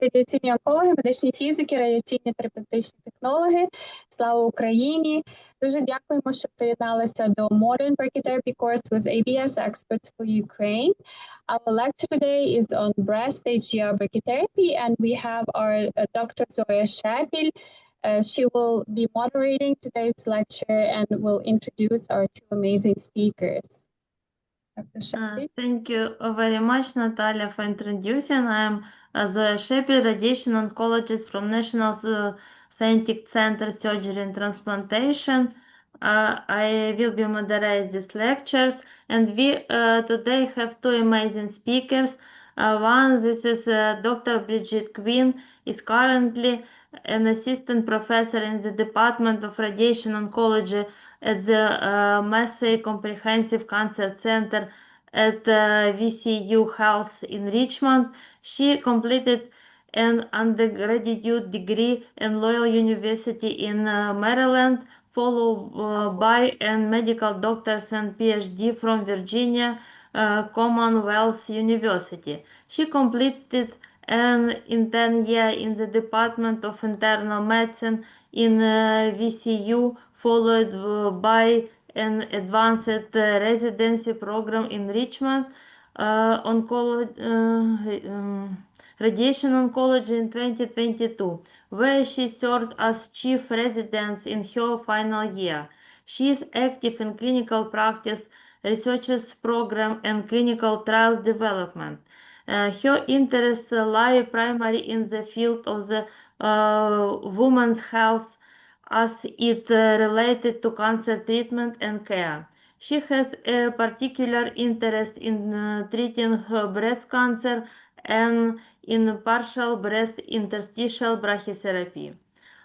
Радіаційні онкологи, медичні фізики, радіаційні терапевтичні технологи. Слава Україні! Дуже дякуємо, що приєдналися до Modern Brachytherapy course with ABS experts for Ukraine. Our lecture today is on breast HDR brachytherapy, and we have our Dr. Zoya Shapil. She will be moderating today's lecture and will introduce our two amazing speakers. Thank you very much, Natalia, for introducing. I am Zoya Shapil, radiation oncologist from National Scientific Center Surgery and Transplantation. I will be moderating these lectures, and we today have two amazing speakers. One, this is Dr. Quinn, is currently an assistant professor in the Department of Radiation Oncology at the Massey Comprehensive Cancer Center at VCU Health in Richmond. She completed an undergraduate degree in Loyola University in Maryland, followed by a medical doctor's and PhD from Virginia Commonwealth University. She completed an intern year in the Department of Internal Medicine in VCU, followed by an advanced residency program in Richmond, radiation oncology in 2022, where she served as chief resident in her final year. She is active in clinical practice, research program, and clinical trials development. Her interests lie primarily in the field of the women's health as it related to cancer treatment and care. She has a particular interest in treating breast cancer and in partial breast interstitial brachytherapy.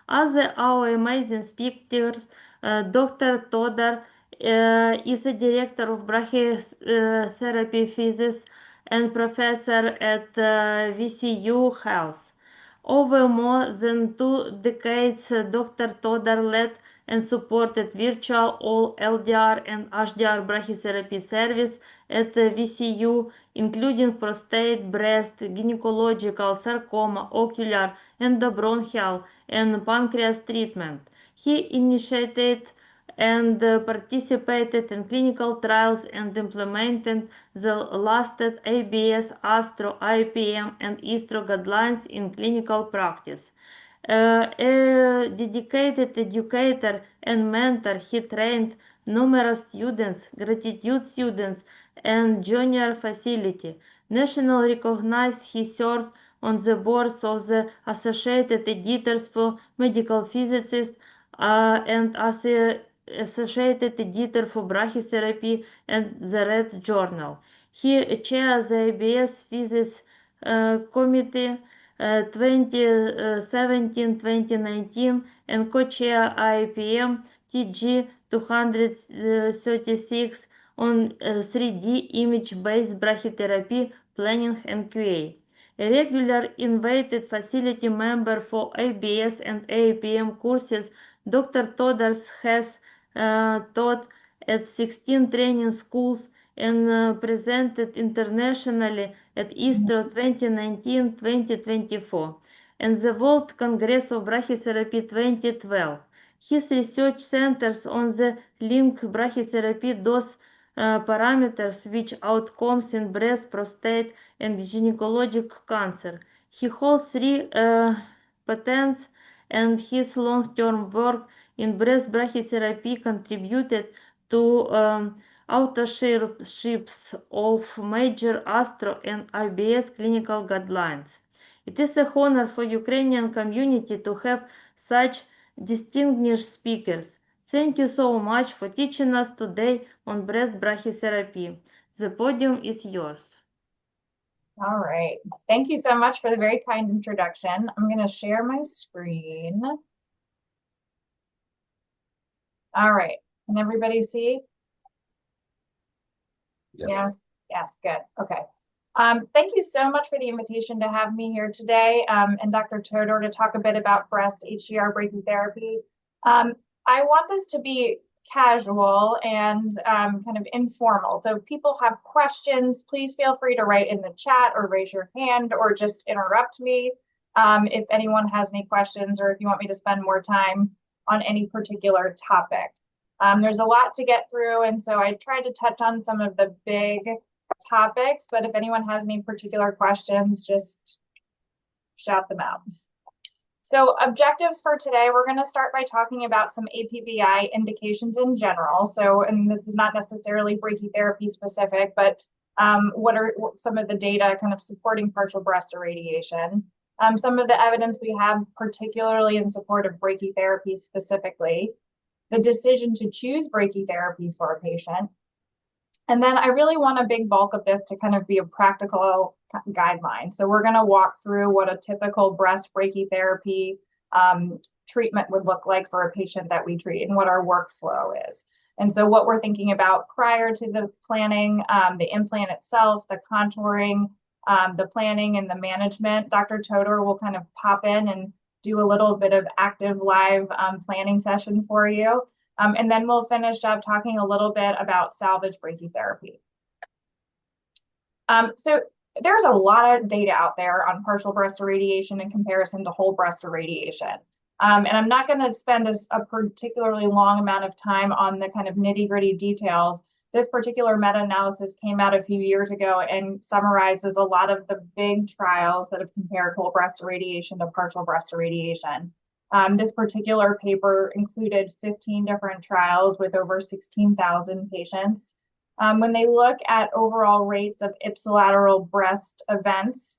As our amazing speakers, Dr. Todor is a director of brachytherapy physics and professor at VCU Health. Over more than 2 decades, Dr. Todor led and supported virtual all LDR and HDR brachytherapy service at VCU, including prostate, breast, gynecological, sarcoma, ocular, endobronchial, and pancreas treatment. He initiated and participated in clinical trials and implemented the lasted ABS, ASTRO, IPM, and ISTRO guidelines in clinical practice. A dedicated educator and mentor, he trained numerous students, graduate students, and junior faculty. Nationally recognized, he served on the boards of the Associated Editors for Medical Physicists and as a associated editor for brachytherapy and the Red Journal. He chairs the ABS Physics Committee 2017-2019 and co-chair IPM TG 236 on 3D image-based brachytherapy planning and QA. A regular invited facility member for ABS and APM courses, Dr. Todor has taught at 16 training schools and presented internationally at ISTRO 2019-2024 and the World Congress of Brachytherapy 2012. His research centers on the link brachytherapy dose parameters with outcomes in breast, prostate, and gynecologic cancer. He holds 3 patents, and his long-term work in breast brachytherapy contributed to authorships of major ASTRO and IBS clinical guidelines. It is a honor for Ukrainian community to have such distinguished speakers. Thank you so much for teaching us today on breast brachytherapy. The podium is yours. All right. Thank you so much for the very kind introduction. I'm going to share my screen. All right. Can everybody see? Yes. Yes. Good. Okay. Thank you so much for the invitation to have me here today and Dr. Todor to talk a bit about breast HDR brachytherapy. I want this to be casual and kind of informal. So if people have questions, please feel free to write in the chat or raise your hand or just interrupt me. if anyone has any questions or if you want me to spend more time on any particular topic. There's a lot to get through, and so I tried to touch on some of the big topics, but if anyone has any particular questions, just shout them out. So objectives for today, we're going to start by talking about some APVI indications in general. So, and this is not necessarily brachytherapy specific, but what are some of the data kind of supporting partial breast irradiation? Some of the evidence we have, particularly in support of brachytherapy specifically, the decision to choose brachytherapy for a patient. And then I really want a big bulk of this to kind of be a practical guideline. So we're going to walk through what a typical breast brachytherapy treatment would look like for a patient that we treat and what our workflow is. And so what we're thinking about prior to the planning, the implant itself, the contouring, the planning and the management. Dr. Todor will kind of pop in and do a little bit of active live planning session for you. And then we'll finish up talking a little bit about salvage brachytherapy. So there's a lot of data out there on partial breast irradiation in comparison to whole breast irradiation. And I'm not going to spend a particularly long amount of time on the kind of nitty-gritty details. This particular meta-analysis came out a few years ago and summarizes a lot of the big trials that have compared whole breast irradiation to partial breast irradiation. This particular paper included 15 different trials with over 16,000 patients. When they look at overall rates of ipsilateral breast events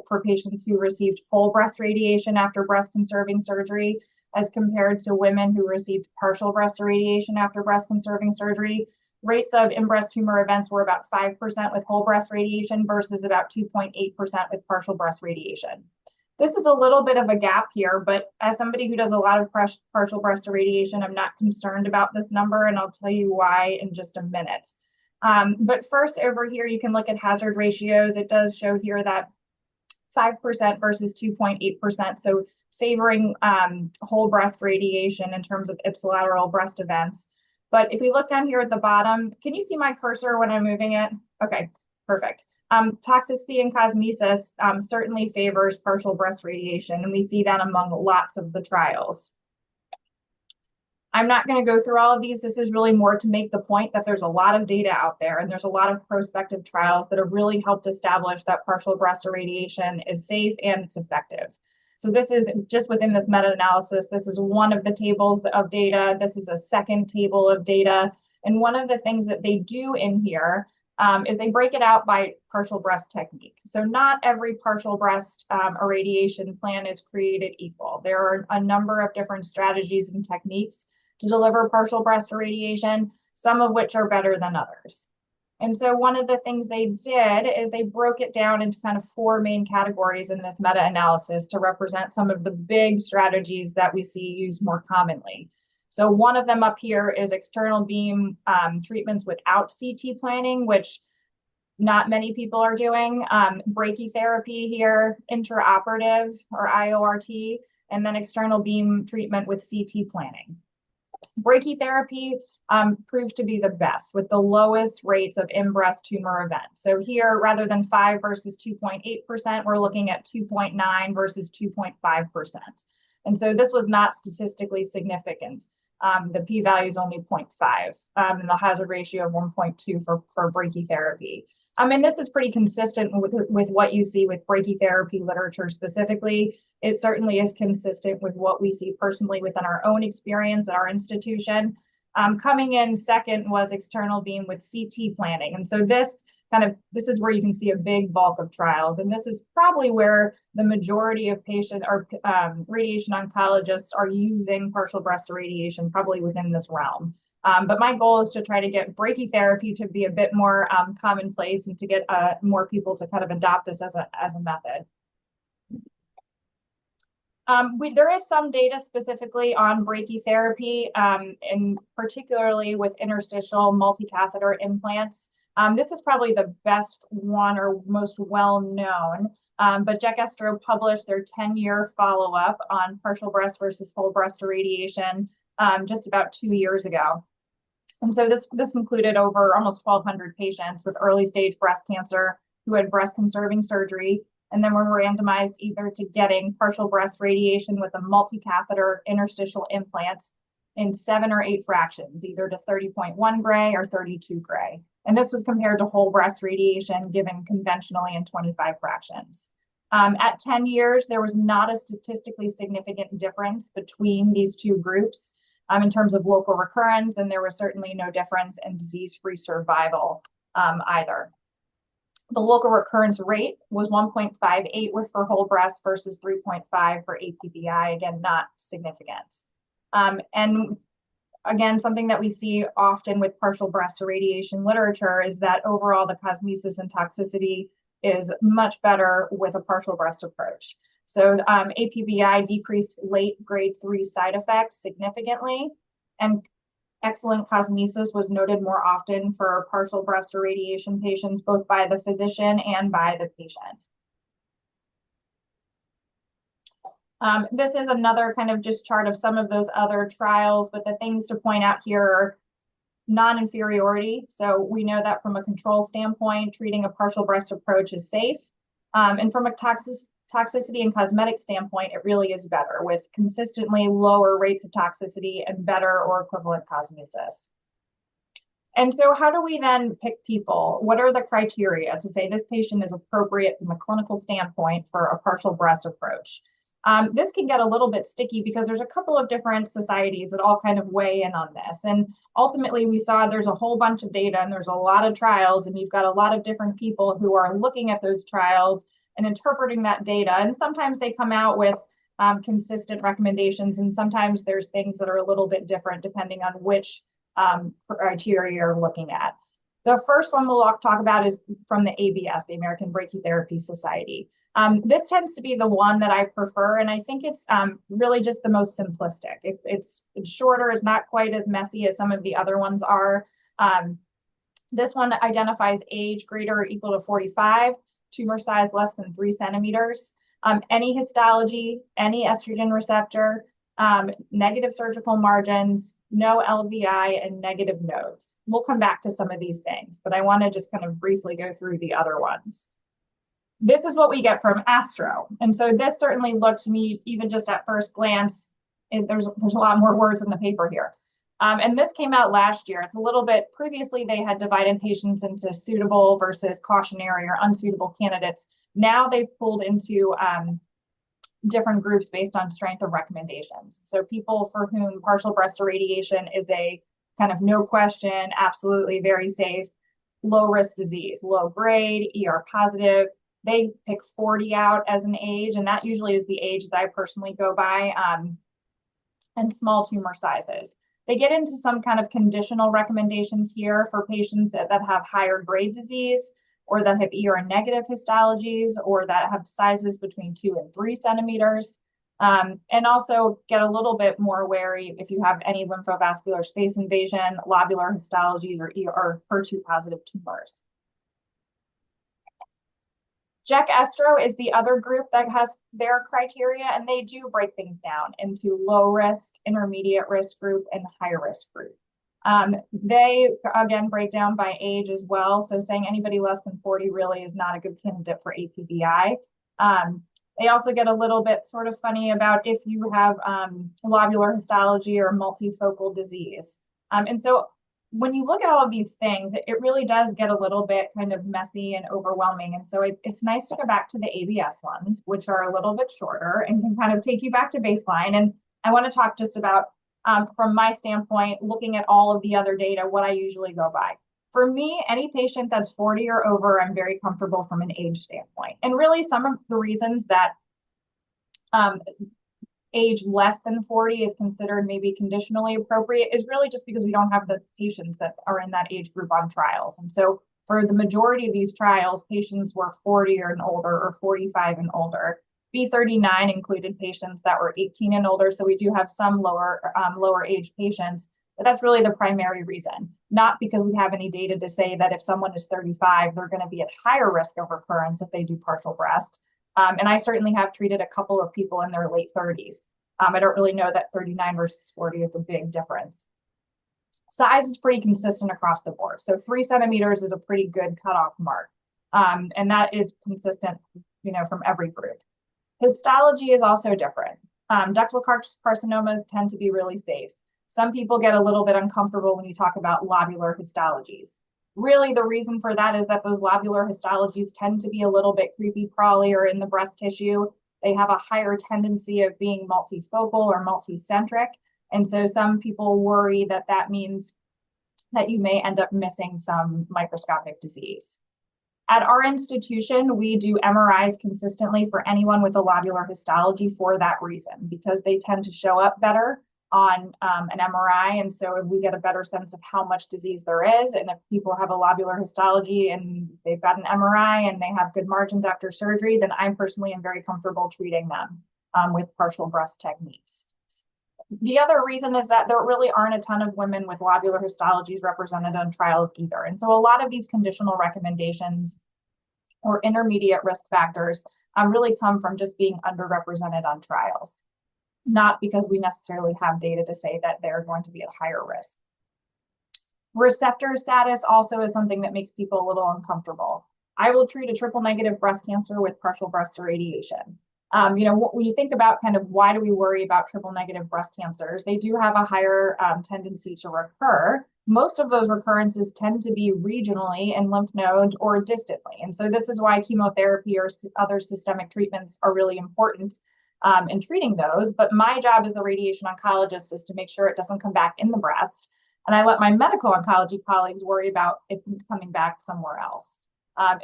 for patients who received whole breast radiation after breast conserving surgery, as compared to women who received partial breast irradiation after breast conserving surgery, rates of in-breast tumor events were about 5% with whole breast radiation versus about 2.8% with partial breast radiation. This is a little bit of a gap here, but as somebody who does a lot of partial breast irradiation, I'm not concerned about this number, and I'll tell you why in just a minute. But first over here, you can look at hazard ratios. It does show here that 5% versus 2.8%, so favoring whole breast radiation in terms of ipsilateral breast events. But if we look down here at the bottom, can you see my cursor when I'm moving it? Okay, perfect. Toxicity and cosmesis certainly favors partial breast radiation, and we see that among lots of the trials. I'm not going to go through all of these. This is really more to make the point that there's a lot of data out there, and there's a lot of prospective trials that have really helped establish that partial breast irradiation is safe and it's effective. So this is just within this meta-analysis. This is one of the tables of data. This is a second table of data. And one of the things that they do in here is they break it out by partial breast technique. So not every partial breast irradiation plan is created equal. There are a number of different strategies and techniques to deliver partial breast irradiation, some of which are better than others. And so one of the things they did is they broke it down into kind of 4 main categories in this meta-analysis to represent some of the big strategies that we see used more commonly. So one of them up here is external beam treatments without CT planning, which not many people are doing. Brachytherapy here, intraoperative or IORT, and then external beam treatment with CT planning. Brachytherapy proved to be the best with the lowest rates of in-breast tumor events. So here, rather than 5 versus 2.8%, we're looking at 2.9 versus 2.5%. And so this was not statistically significant. The p-value is only 0.5 and the hazard ratio of 1.2 for brachytherapy. And this is pretty consistent with what you see with brachytherapy literature specifically. It certainly is consistent with what we see personally within our own experience at our institution. Coming in second was external beam with CT planning. And so this is where you can see a big bulk of trials. And this is probably where the majority of patients or radiation oncologists are using partial breast irradiation, probably within this realm. But my goal is to try to get brachytherapy to be a bit more commonplace and to get more people to kind of adopt this as a method. There is some data specifically on brachytherapy, and particularly with interstitial multi-catheter implants. This is probably the best one or most well-known, but Jack Estro published their 10-year follow-up on partial breast versus whole breast irradiation just about 2 years ago. And so this included over almost 1,200 patients with early stage breast cancer who had breast conserving surgery and then were randomized either to getting partial breast radiation with a multi-catheter interstitial implant in 7 or 8 fractions, either to 30.1 gray or 32 gray. And this was compared to whole breast radiation given conventionally in 25 fractions. At 10 years, there was not a statistically significant difference between these two groups in terms of local recurrence, and there was certainly no difference in disease-free survival either. The local recurrence rate was 1.58 for whole breast versus 3.5 for APBI, again, not significant. And again, something that we see often with partial breast irradiation literature is that overall the cosmesis and toxicity is much better with a partial breast approach. So APBI decreased late grade 3 side effects significantly, and excellent cosmesis was noted more often for partial breast irradiation patients, both by the physician and by the patient. This is another kind of just chart of some of those other trials, but the things to point out here are non-inferiority. So we know that from a control standpoint, treating a partial breast approach is safe. And from a toxicity and cosmetic standpoint, it really is better with consistently lower rates of toxicity and better or equivalent cosmesis. And so how do we then pick people? What are the criteria to say this patient is appropriate from a clinical standpoint for a partial breast approach? This can get a little bit sticky because there's a couple of different societies that all kind of weigh in on this. And ultimately we saw there's a whole bunch of data and there's a lot of trials, and you've got a lot of different people who are looking at those trials and interpreting that data. And sometimes they come out with consistent recommendations, and sometimes there's things that are a little bit different depending on which criteria you're looking at. The first one we'll talk about is from the ABS, the American Brachytherapy Society. This tends to be the one that I prefer, and I think it's really just the most simplistic. It's shorter, it's not quite as messy as some of the other ones are. This one identifies age greater or equal to 45, tumor size less than 3 centimeters, any histology, any estrogen receptor, negative surgical margins, no LVI, and negative nodes. We'll come back to some of these things, but I want to just kind of briefly go through the other ones. This is what we get from Astro. And so this certainly looks to me, even just at first glance, there's a lot more words in the paper here. And this came out last year. It's a little bit, previously they had divided patients into suitable versus cautionary or unsuitable candidates. Now they've pulled into different groups based on strength of recommendations. So people for whom partial breast irradiation is a kind of no question, absolutely very safe, low risk disease, low grade, ER positive, they pick 40 out as an age, and that usually is the age that I personally go by, and small tumor sizes. They get into some kind of conditional recommendations here for patients that have higher grade disease, or that have ER negative histologies, or that have sizes between 2 and 3 centimeters. And also get a little bit more wary if you have any lymphovascular space invasion, lobular histologies, or HER2 positive tumors. Jack Estro is the other group that has their criteria, and they do break things down into low risk, intermediate risk group, and high risk group. They, again, break down by age as well. So saying anybody less than 40 really is not a good candidate for APBI. They also get a little bit sort of funny about if you have lobular histology or multifocal disease. And so when you look at all of these things, it really does get a little bit kind of messy and overwhelming. And so it's nice to go back to the ABS ones, which are a little bit shorter and can kind of take you back to baseline. And I want to talk just about, from my standpoint, looking at all of the other data, what I usually go by. For me, any patient that's 40 or over, I'm very comfortable from an age standpoint. And really some of the reasons that age less than 40 is considered maybe conditionally appropriate is really just because we don't have the patients that are in that age group on trials. And so for the majority of these trials, patients were 40 and older or 45 and older. B39 included patients that were 18 and older, so we do have some lower age patients, but that's really the primary reason. Not because we have any data to say that if someone is 35, they're going to be at higher risk of recurrence if they do partial breast. And I certainly have treated a couple of people in their late 30s. I don't really know that 39 versus 40 is a big difference. Size is pretty consistent across the board. So 3 centimeters is a pretty good cutoff mark. And that is consistent from every group. Histology is also different. Ductal carcinomas tend to be really safe. Some people get a little bit uncomfortable when you talk about lobular histologies. Really, the reason for that is that those lobular histologies tend to be a little bit creepy crawly or in the breast tissue. They have a higher tendency of being multifocal or multicentric. And so some people worry that that means that you may end up missing some microscopic disease. At our institution, we do MRIs consistently for anyone with a lobular histology for that reason, because they tend to show up better on an MRI. And so we get a better sense of how much disease there is. And if people have a lobular histology and they've got an MRI and they have good margins after surgery, then I personally am very comfortable treating them with partial breast techniques. The other reason is that there really aren't a ton of women with lobular histologies represented on trials either. And so a lot of these conditional recommendations or intermediate risk factors really come from just being underrepresented on trials, not because we necessarily have data to say that they're going to be at higher risk. Receptor status also is something that makes people a little uncomfortable. I will treat a triple negative breast cancer with partial breast irradiation. When you think about kind of why do we worry about triple negative breast cancers, they do have a higher tendency to recur. Most of those recurrences tend to be regionally in lymph nodes or distantly. And so this is why chemotherapy or other systemic treatments are really important in treating those. But my job as a radiation oncologist is to make sure it doesn't come back in the breast. And I let my medical oncology colleagues worry about it coming back somewhere else.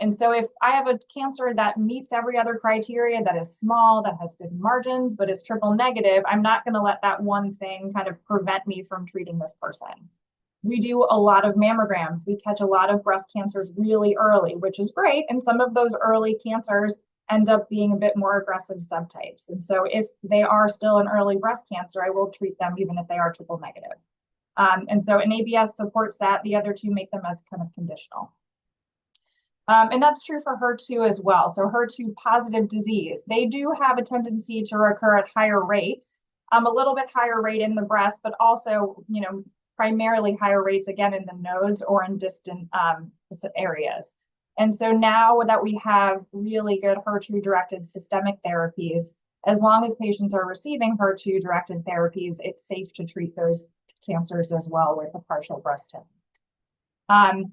And so if I have a cancer that meets every other criteria, that is small, that has good margins, but is triple negative, I'm not going to let that one thing kind of prevent me from treating this person. We do a lot of mammograms. We catch a lot of breast cancers really early, which is great. And some of those early cancers end up being a bit more aggressive subtypes. And so if they are still an early breast cancer, I will treat them even if they are triple negative. And so an ABS supports that. The other two make them as kind of conditional. And that's true for HER2 as well. So HER2 positive disease, they do have a tendency to recur at higher rates, a little bit higher rate in the breast, but also, primarily higher rates again in the nodes or in distant areas. And so now that we have really good HER2-directed systemic therapies, as long as patients are receiving HER2-directed therapies, it's safe to treat those cancers as well with a partial breast technique.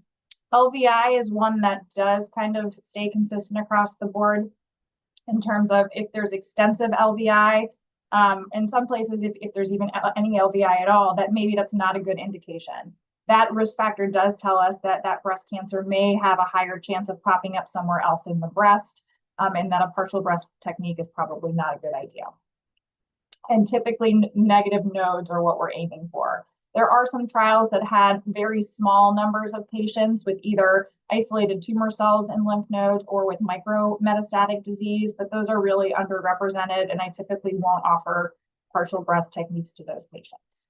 LVI is one that does kind of stay consistent across the board in terms of if there's extensive LVI. In some places, if there's even any LVI at all, that maybe that's not a good indication. That risk factor does tell us that that breast cancer may have a higher chance of popping up somewhere else in the breast, and that a partial breast technique is probably not a good idea. And typically negative nodes are what we're aiming for. There are some trials that had very small numbers of patients with either isolated tumor cells in lymph nodes or with micrometastatic disease, but those are really underrepresented, and I typically won't offer partial breast techniques to those patients.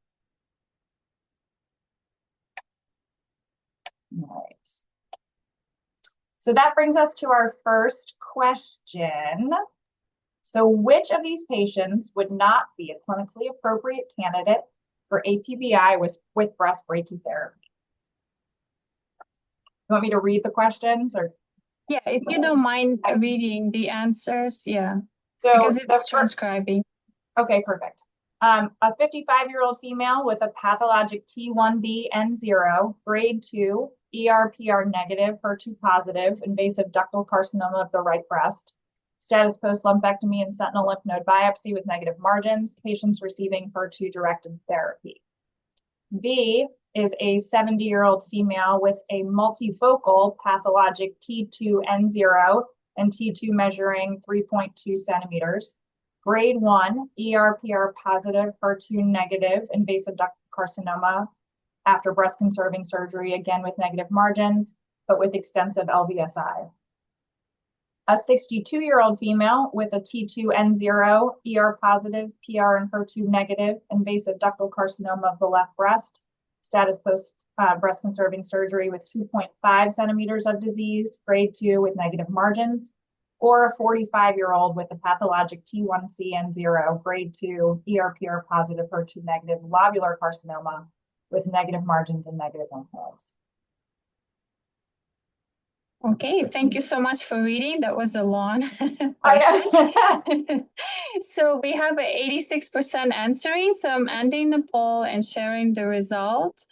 All right. So that brings us to our first question. So which of these patients would not be a clinically appropriate candidate for APBI with breast brachytherapy? You want me to read the questions, or? Yeah, if you don't mind reading the answers, yeah. So because it's transcribing. Okay, perfect. A 55-year-old female with a pathologic T1b N0, grade 2, ER/PR negative, HER2 positive, invasive ductal carcinoma of the right breast. Status post-lumpectomy and sentinel lymph node biopsy with negative margins, patients receiving HER2-directed therapy. B is a 70-year-old female with a multifocal pathologic T2N0 and T2 measuring 3.2 centimeters. Grade 1, ER/PR positive, HER2 negative, invasive ductal carcinoma after breast-conserving surgery, again with negative margins, but with extensive LVSI. A 62-year-old female with a T2N0, ER positive, PR and HER2 negative, invasive ductal carcinoma of the left breast, status post breast conserving surgery with 2.5 centimeters of disease, grade 2 with negative margins, or a 45-year-old with a pathologic T1CN0, grade 2, ER/PR positive, HER2 negative, lobular carcinoma with negative margins and negative lymph nodes. Okay, thank you so much for reading. That was a long question. So we have 86% answering. So I'm ending the poll and sharing the result.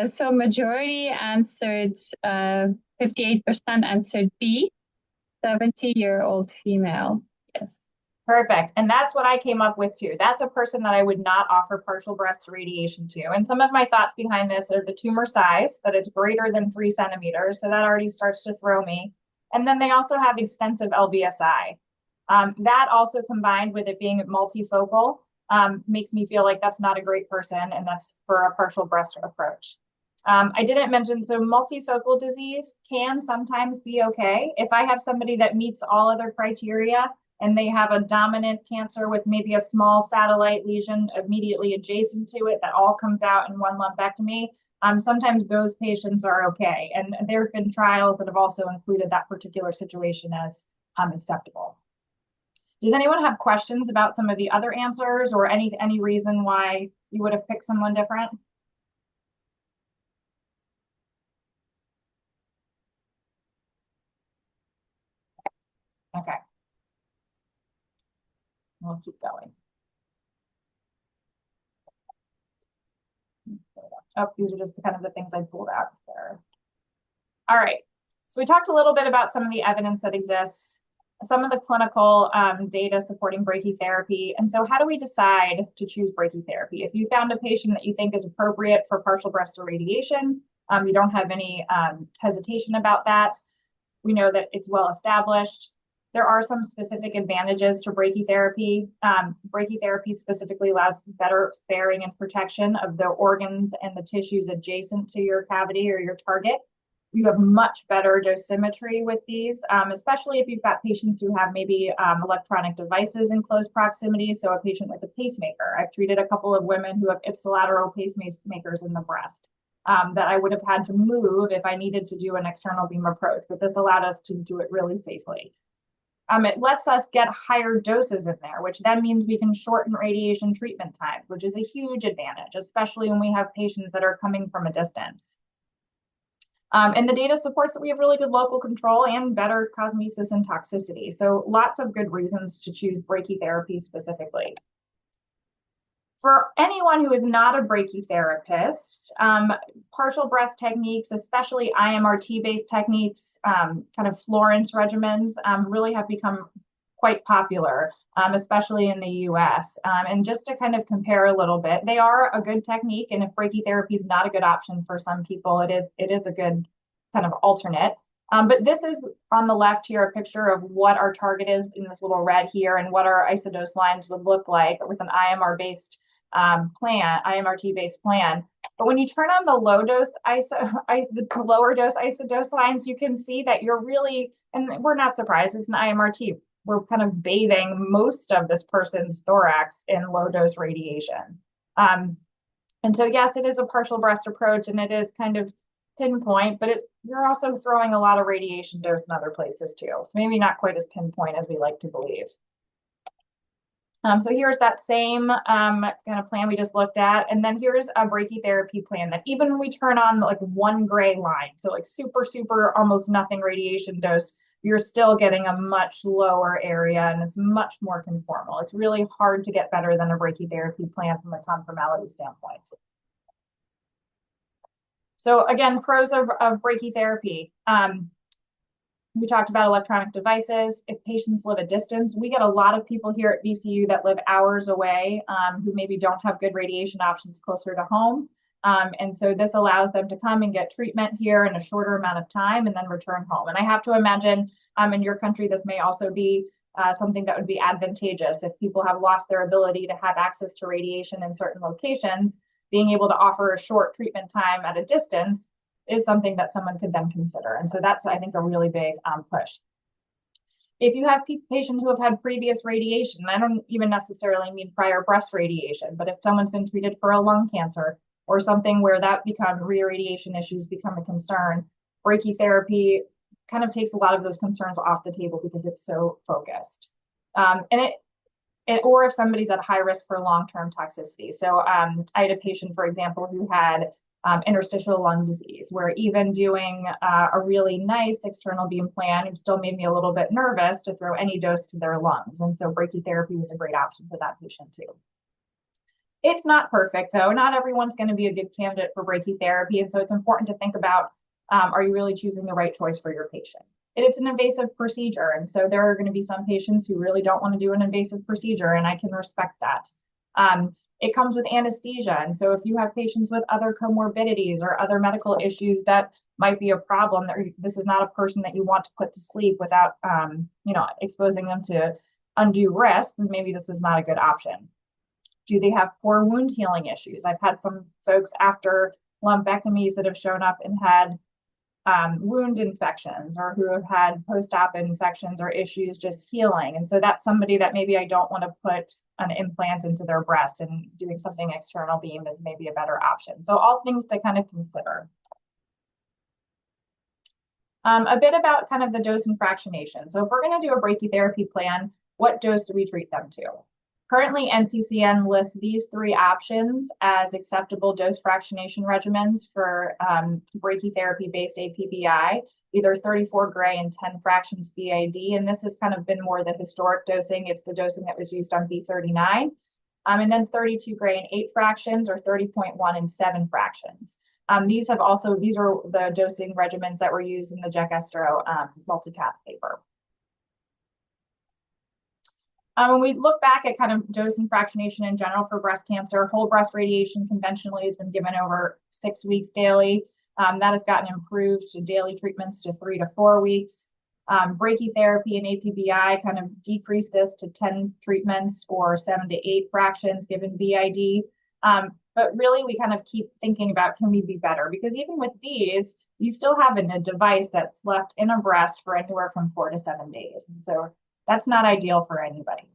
So majority answered, 58% answered B, 70-year-old female. Yes. Perfect. And that's what I came up with too. That's a person that I would not offer partial breast radiation to. And some of my thoughts behind this are the tumor size, that it's greater than 3 centimeters. So that already starts to throw me. And then they also have extensive LVSI. That also combined with it being multifocal makes me feel like that's not a great person, and that's for a partial breast approach. I didn't mention, so multifocal disease can sometimes be okay. If I have somebody that meets all other criteria and they have a dominant cancer with maybe a small satellite lesion immediately adjacent to it that all comes out in one lumpectomy, sometimes those patients are okay. And there have been trials that have also included that particular situation as acceptable. Does anyone have questions about some of the other answers or any reason why you would have picked someone different? Okay. We'll keep going. Oh, these are just kind of the things I pulled out there. All right. So we talked a little bit about some of the evidence that exists, some of the clinical data supporting brachytherapy. And so how do we decide to choose brachytherapy? If you found a patient that you think is appropriate for partial breast irradiation, you don't have any hesitation about that. We know that it's well established. There are some specific advantages to brachytherapy. Brachytherapy specifically allows better sparing and protection of the organs and the tissues adjacent to your cavity or your target. You have much better dosimetry with these, especially if you've got patients who have maybe electronic devices in close proximity. So a patient with a pacemaker. I've treated a couple of women who have ipsilateral pacemakers in the breast that I would have had to move if I needed to do an external beam approach, but this allowed us to do it really safely. It lets us get higher doses in there, which then means we can shorten radiation treatment time, which is a huge advantage, especially when we have patients that are coming from a distance. And the data supports that we have really good local control and better cosmesis and toxicity. So lots of good reasons to choose brachytherapy specifically. For anyone who is not a brachytherapist, partial breast techniques, especially IMRT-based techniques, kind of Florence regimens, really have become quite popular, especially in the US. And just to kind of compare a little bit, they are a good technique. And if brachytherapy is not a good option for some people, it is a good kind of alternate. But this is on the left here, a picture of what our target is in this little red here and what our isodose lines would look like with an IMR-based IMRT-based plan. But when you turn on the low dose the lower dose isodose lines, you can see that you're really, and we're not surprised, it's an IMRT. We're kind of bathing most of this person's thorax in low dose radiation. And so yes, it is a partial breast approach and it is kind of pinpoint, but you're also throwing a lot of radiation dose in other places too. So maybe not quite as pinpoint as we like to believe. So here's that same kind of plan we just looked at. And then here's a brachytherapy plan that even when we turn on like one gray line, so like super, almost nothing radiation dose, you're still getting a much lower area and it's much more conformal. It's really hard to get better than a brachytherapy plan from a conformality standpoint. So again, pros of brachytherapy. We talked about electronic devices. If patients live a distance, we get a lot of people here at VCU that live hours away who maybe don't have good radiation options closer to home. And so this allows them to come and get treatment here in a shorter amount of time and then return home. And I have to imagine in your country, this may also be something that would be advantageous if people have lost their ability to have access to radiation in certain locations. Being able to offer a short treatment time at a distance is something that someone could then consider. And so that's, I think, a really big push. If you have patients who have had previous radiation, I don't even necessarily mean prior breast radiation, but if someone's been treated for a lung cancer or something where that re-radiation issues become a concern, brachytherapy kind of takes a lot of those concerns off the table because it's so focused. Or if somebody's at high risk for long-term toxicity. So I had a patient, for example, who had interstitial lung disease, where even doing a really nice external beam plan, it still made me a little bit nervous to throw any dose to their lungs. And so brachytherapy was a great option for that patient too. It's not perfect though. Not everyone's going to be a good candidate for brachytherapy. And so it's important to think about, are you really choosing the right choice for your patient? It's an invasive procedure. And so there are going to be some patients who really don't want to do an invasive procedure, and I can respect that. It comes with anesthesia. And so if you have patients with other comorbidities or other medical issues that might be a problem, that this is not a person that you want to put to sleep without, exposing them to undue risk, then maybe this is not a good option. Do they have poor wound healing issues? I've had some folks after lumpectomies that have shown up and had wound infections, or who have had post-op infections or issues just healing. And so that's somebody that maybe I don't want to put an implant into their breast, and doing something external beam is maybe a better option. So all things to kind of consider. A bit about kind of the dose and fractionation. So if we're going to do a brachytherapy plan, what dose do we treat them to? Currently, NCCN lists these three options as acceptable dose fractionation regimens for brachytherapy-based APBI, either 34 gray and 10 fractions BID. And this has kind of been more the historic dosing. It's the dosing that was used on B39. And then 32 gray and 8 fractions, or 30.1 and 7 fractions. These are the dosing regimens that were used in the Jack Estro multicath paper. When we look back at kind of dose and fractionation in general for breast cancer, whole breast radiation conventionally has been given over 6 weeks daily. That has gotten improved to daily treatments to 3 to 4 weeks. Brachytherapy and APBI kind of decreased this to 10 treatments or 7 to 8 fractions given BID. But really, we kind of keep thinking about, can we be better? Because even with these, you still have a device that's left in a breast for anywhere from 4 to 7 days. And so that's not ideal for anybody.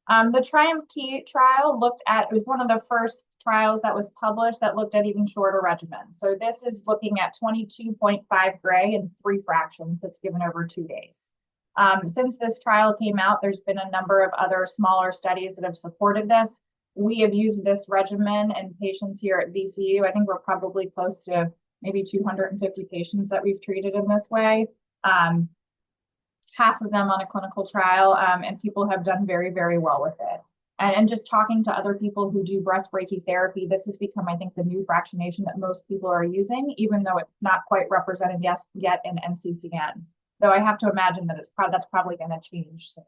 The TRIUMPH-T trial it was one of the first trials that was published that looked at even shorter regimens. So this is looking at 22.5 gray and 3 fractions that's given over 2 days. Since this trial came out, there's been a number of other smaller studies that have supported this. We have used this regimen in patients here at VCU. I think we're probably close to maybe 250 patients that we've treated in this way. Half of them on a clinical trial, and people have done very, very well with it. And just talking to other people who do breast brachytherapy, this has become, I think, the new fractionation that most people are using, even though it's not quite represented yet in NCCN. Though I have to imagine that that's probably going to change soon.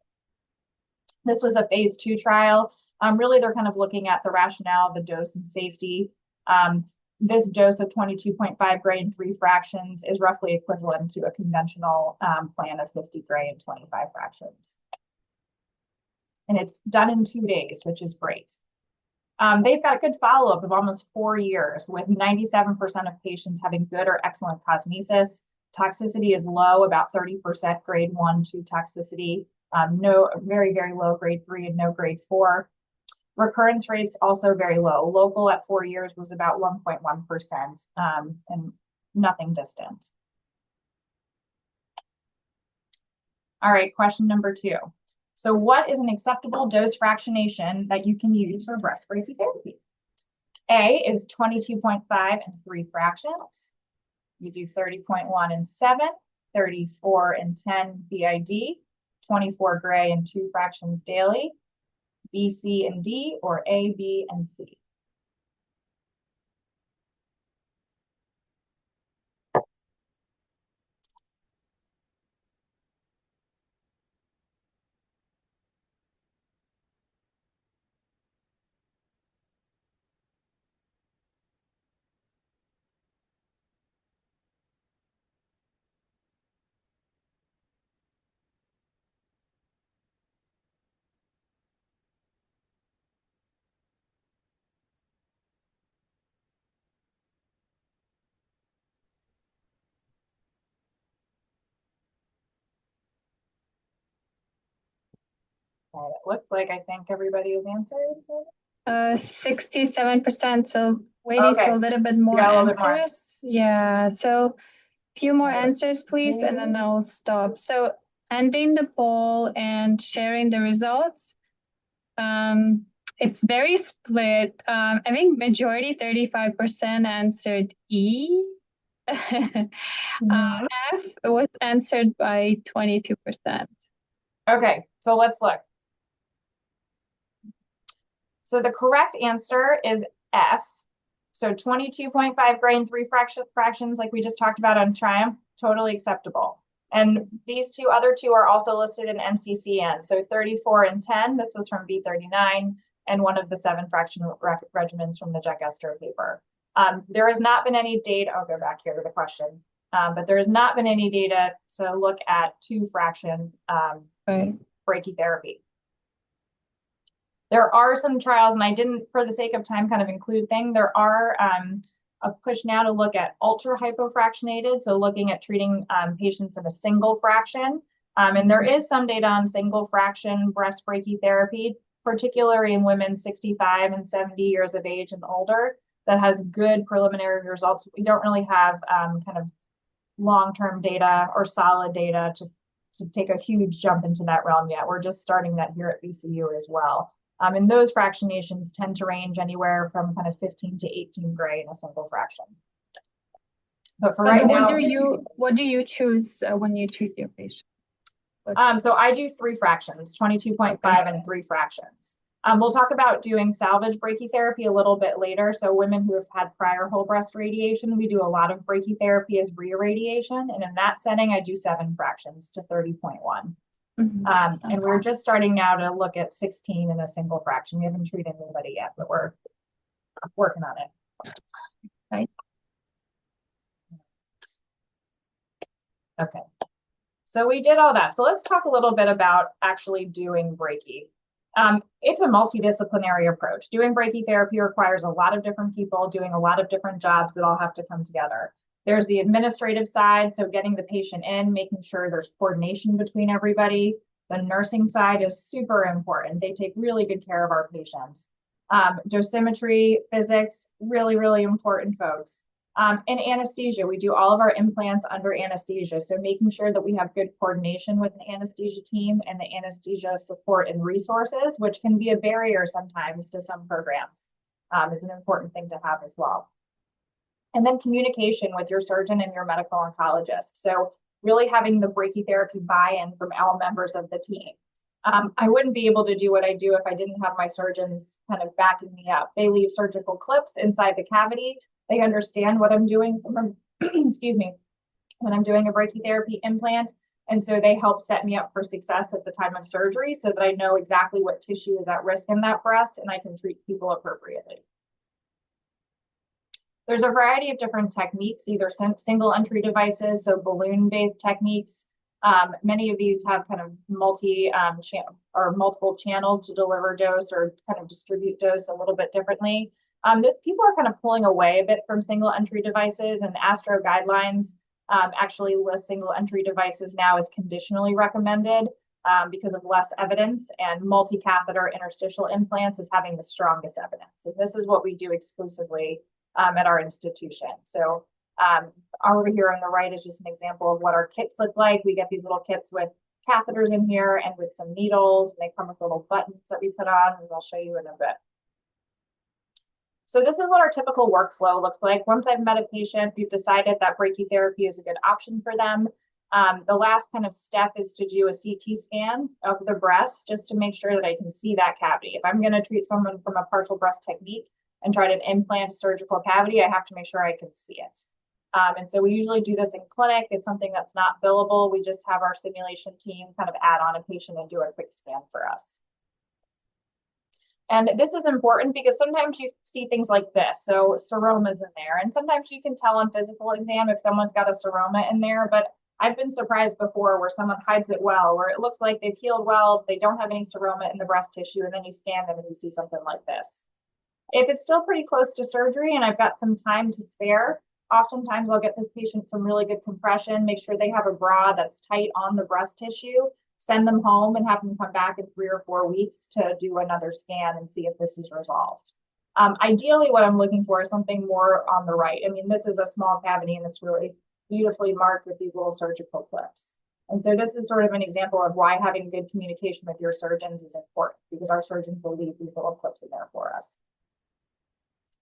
This was a phase 2 trial. Really, they're kind of looking at the rationale, the dose, and safety. This dose of 22.5 gray and 3 fractions is roughly equivalent to a conventional plan of 50 gray and 25 fractions. And it's done in 2 days, which is great. They've got a good follow-up of almost 4 years, with 97% of patients having good or excellent cosmesis. Toxicity is low, about 30% grade 1, 2 toxicity. No, very, very low grade 3 and no grade 4. Recurrence rates also very low. Local at 4 years was about 1.1%, and nothing distant. All right, question number 2. So what is an acceptable dose fractionation that you can use for breast brachytherapy? A is 22.5 and 3 fractions. You do 30.1 and 7, 34 and 10 BID, 24 gray and 2 fractions daily. B, C, and D, or A, B, and C? It looks like I think everybody has answered. 67%, so waiting for a little bit more answers. Yeah, so few more answers, please, and then I'll stop. So ending the poll and sharing the results. It's very split. I think majority 35% answered E. Mhm. F was answered by 22%. Okay, so let's look. So the correct answer is F. So 22.5 grain, three fractions, like we just talked about on Triumph, totally acceptable. And these other two are also listed in NCCN. So 34 and 10, this was from B39, and one of the 7 fraction regimens from the Jack Esther paper. There has not been any data, I'll go back here to the question, but there has not been any data to look at 2 fraction brachytherapy. There are some trials, and I didn't, for the sake of time, kind of include things. There are a push now to look at ultra hypofractionated, so looking at treating patients in a single fraction. And there is some data on single fraction breast brachytherapy, particularly in women 65 and 70 years of age and older, that has good preliminary results. We don't really have kind of long-term data or solid data to take a huge jump into that realm yet. We're just starting that here at VCU as well. And those fractionations tend to range anywhere from kind of 15 to 18 gray in a single fraction. But for right now, what do you choose when you treat your patient? So I do 3 fractions, 22.5 and 3 fractions. We'll talk about doing salvage brachytherapy a little bit later. So women who have had prior whole breast radiation, we do a lot of brachytherapy as re-irradiation. And in that setting, I do 7 fractions to 30.1. And we're just starting now to look at 16 in a single fraction. We haven't treated anybody yet, but we're working on it. Right? Okay. So we did all that. So let's talk a little bit about actually doing brachy. It's a multidisciplinary approach. Doing brachytherapy requires a lot of different people doing a lot of different jobs that all have to come together. There's the administrative side, so getting the patient in, making sure there's coordination between everybody. The nursing side is super important. They take really good care of our patients. Dosimetry, physics, really, really important, folks. And anesthesia, we do all of our implants under anesthesia. So making sure that we have good coordination with the anesthesia team and the anesthesia support and resources, which can be a barrier sometimes to some programs, is an important thing to have as well. And then communication with your surgeon and your medical oncologist. So really having the brachytherapy buy-in from all members of the team. I wouldn't be able to do what I do if I didn't have my surgeons kind of backing me up. They leave surgical clips inside the cavity. They understand what I'm doing from, excuse me, when I'm doing a brachytherapy implant. And so they help set me up for success at the time of surgery so that I know exactly what tissue is at risk in that breast and I can treat people appropriately. There's a variety of different techniques, either single entry devices, so balloon-based techniques. Many of these have kind of multiple channels to deliver dose or kind of distribute dose a little bit differently. People are kind of pulling away a bit from single entry devices, and ASTRO guidelines actually list single entry devices now as conditionally recommended because of less evidence, and multi-catheter interstitial implants is having the strongest evidence. And this is what we do exclusively at our institution. So over here on the right is just an example of what our kits look like. We get these little kits with catheters in here and with some needles, and they come with little buttons that we put on, and I'll show you in a bit. So this is what our typical workflow looks like. Once I've met a patient, we've decided that brachytherapy is a good option for them. The last kind of step is to do a CT scan of the breast just to make sure that I can see that cavity. If I'm going to treat someone from a partial breast technique and try to implant a surgical cavity, I have to make sure I can see it. And so we usually do this in clinic. It's something that's not billable. We just have our simulation team kind of add on a patient and do a quick scan for us. And this is important because sometimes you see things like this. So seromas in there. And sometimes you can tell on physical exam if someone's got a seroma in there. But I've been surprised before where someone hides it well, where it looks like they've healed well, they don't have any seroma in the breast tissue, and then you scan them and you see something like this. If it's still pretty close to surgery and I've got some time to spare, oftentimes I'll get this patient some really good compression, make sure they have a bra that's tight on the breast tissue, send them home and have them come back in 3 or 4 weeks to do another scan and see if this is resolved. Ideally, what I'm looking for is something more on the right. I mean, this is a small cavity and it's really beautifully marked with these little surgical clips. And so this is sort of an example of why having good communication with your surgeons is important, because our surgeons will leave these little clips in there for us.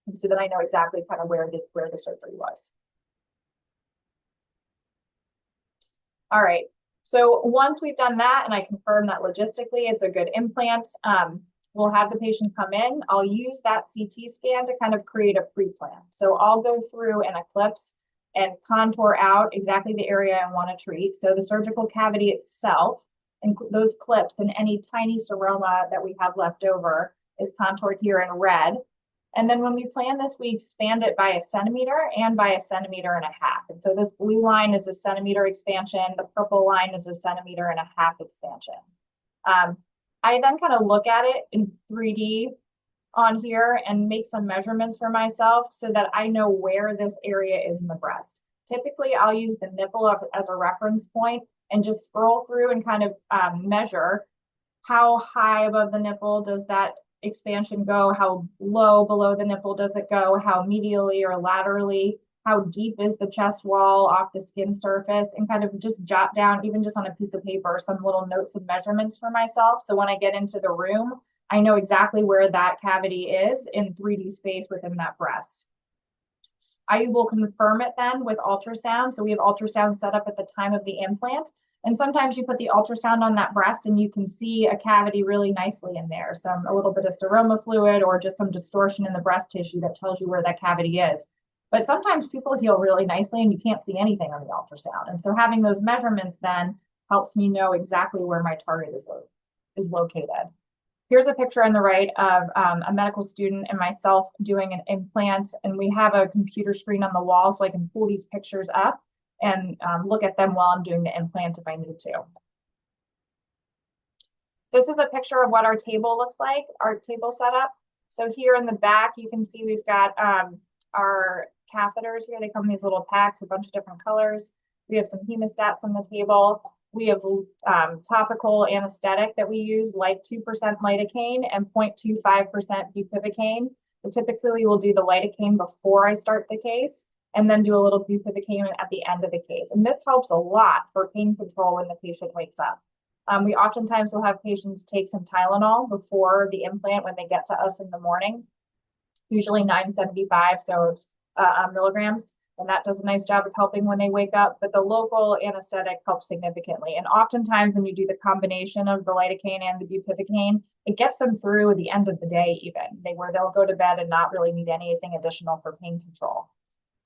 And so that I know exactly kind of where the surgery was. All right, so once we've done that and I confirm that logistically it's a good implant, we'll have the patient come in. I'll use that CT scan to kind of create a pre-plan. So I'll go through an eclipse and contour out exactly the area I want to treat. So the surgical cavity itself, and those clips and any tiny seroma that we have left over is contoured here in red. And then when we plan this, we expand it by 1 centimeter and by 1.5 centimeters. And so this blue line is a centimeter expansion. The purple line is a 1.5 centimeters expansion. I then kind of look at it in 3D on here and make some measurements for myself so that I know where this area is in the breast. Typically, I'll use the nipple as a reference point and just scroll through and kind of measure how high above the nipple does that expansion go, how low below the nipple does it go, how medially or laterally, how deep is the chest wall off the skin surface, and kind of just jot down, even just on a piece of paper, some little notes and measurements for myself. So when I get into the room, I know exactly where that cavity is in 3D space within that breast. I will confirm it then with ultrasound. So we have ultrasound set up at the time of the implant. And sometimes you put the ultrasound on that breast and you can see a cavity really nicely in there. A little bit of seroma fluid or just some distortion in the breast tissue that tells you where that cavity is. But sometimes people heal really nicely and you can't see anything on the ultrasound. And so having those measurements then helps me know exactly where my target is located. Here's a picture on the right of a medical student and myself doing an implant, and we have a computer screen on the wall so I can pull these pictures up and look at them while I'm doing the implant if I need to. This is a picture of what our table looks like, our table setup. So here in the back, you can see we've got our catheters here. They come in these little packs, a bunch of different colors. We have some hemostats on the table. We have topical anesthetic that we use, like 2% lidocaine and 0.25% bupivacaine. But typically, we'll do the lidocaine before I start the case, and then do a little bupivacaine at the end of the case. And this helps a lot for pain control when the patient wakes up. We oftentimes will have patients take some Tylenol before the implant when they get to us in the morning, usually 975 milligrams. And that does a nice job of helping when they wake up, but the local anesthetic helps significantly. And oftentimes when you do the combination of the lidocaine and the bupivacaine, it gets them through the end of the day even, where they'll go to bed and not really need anything additional for pain control.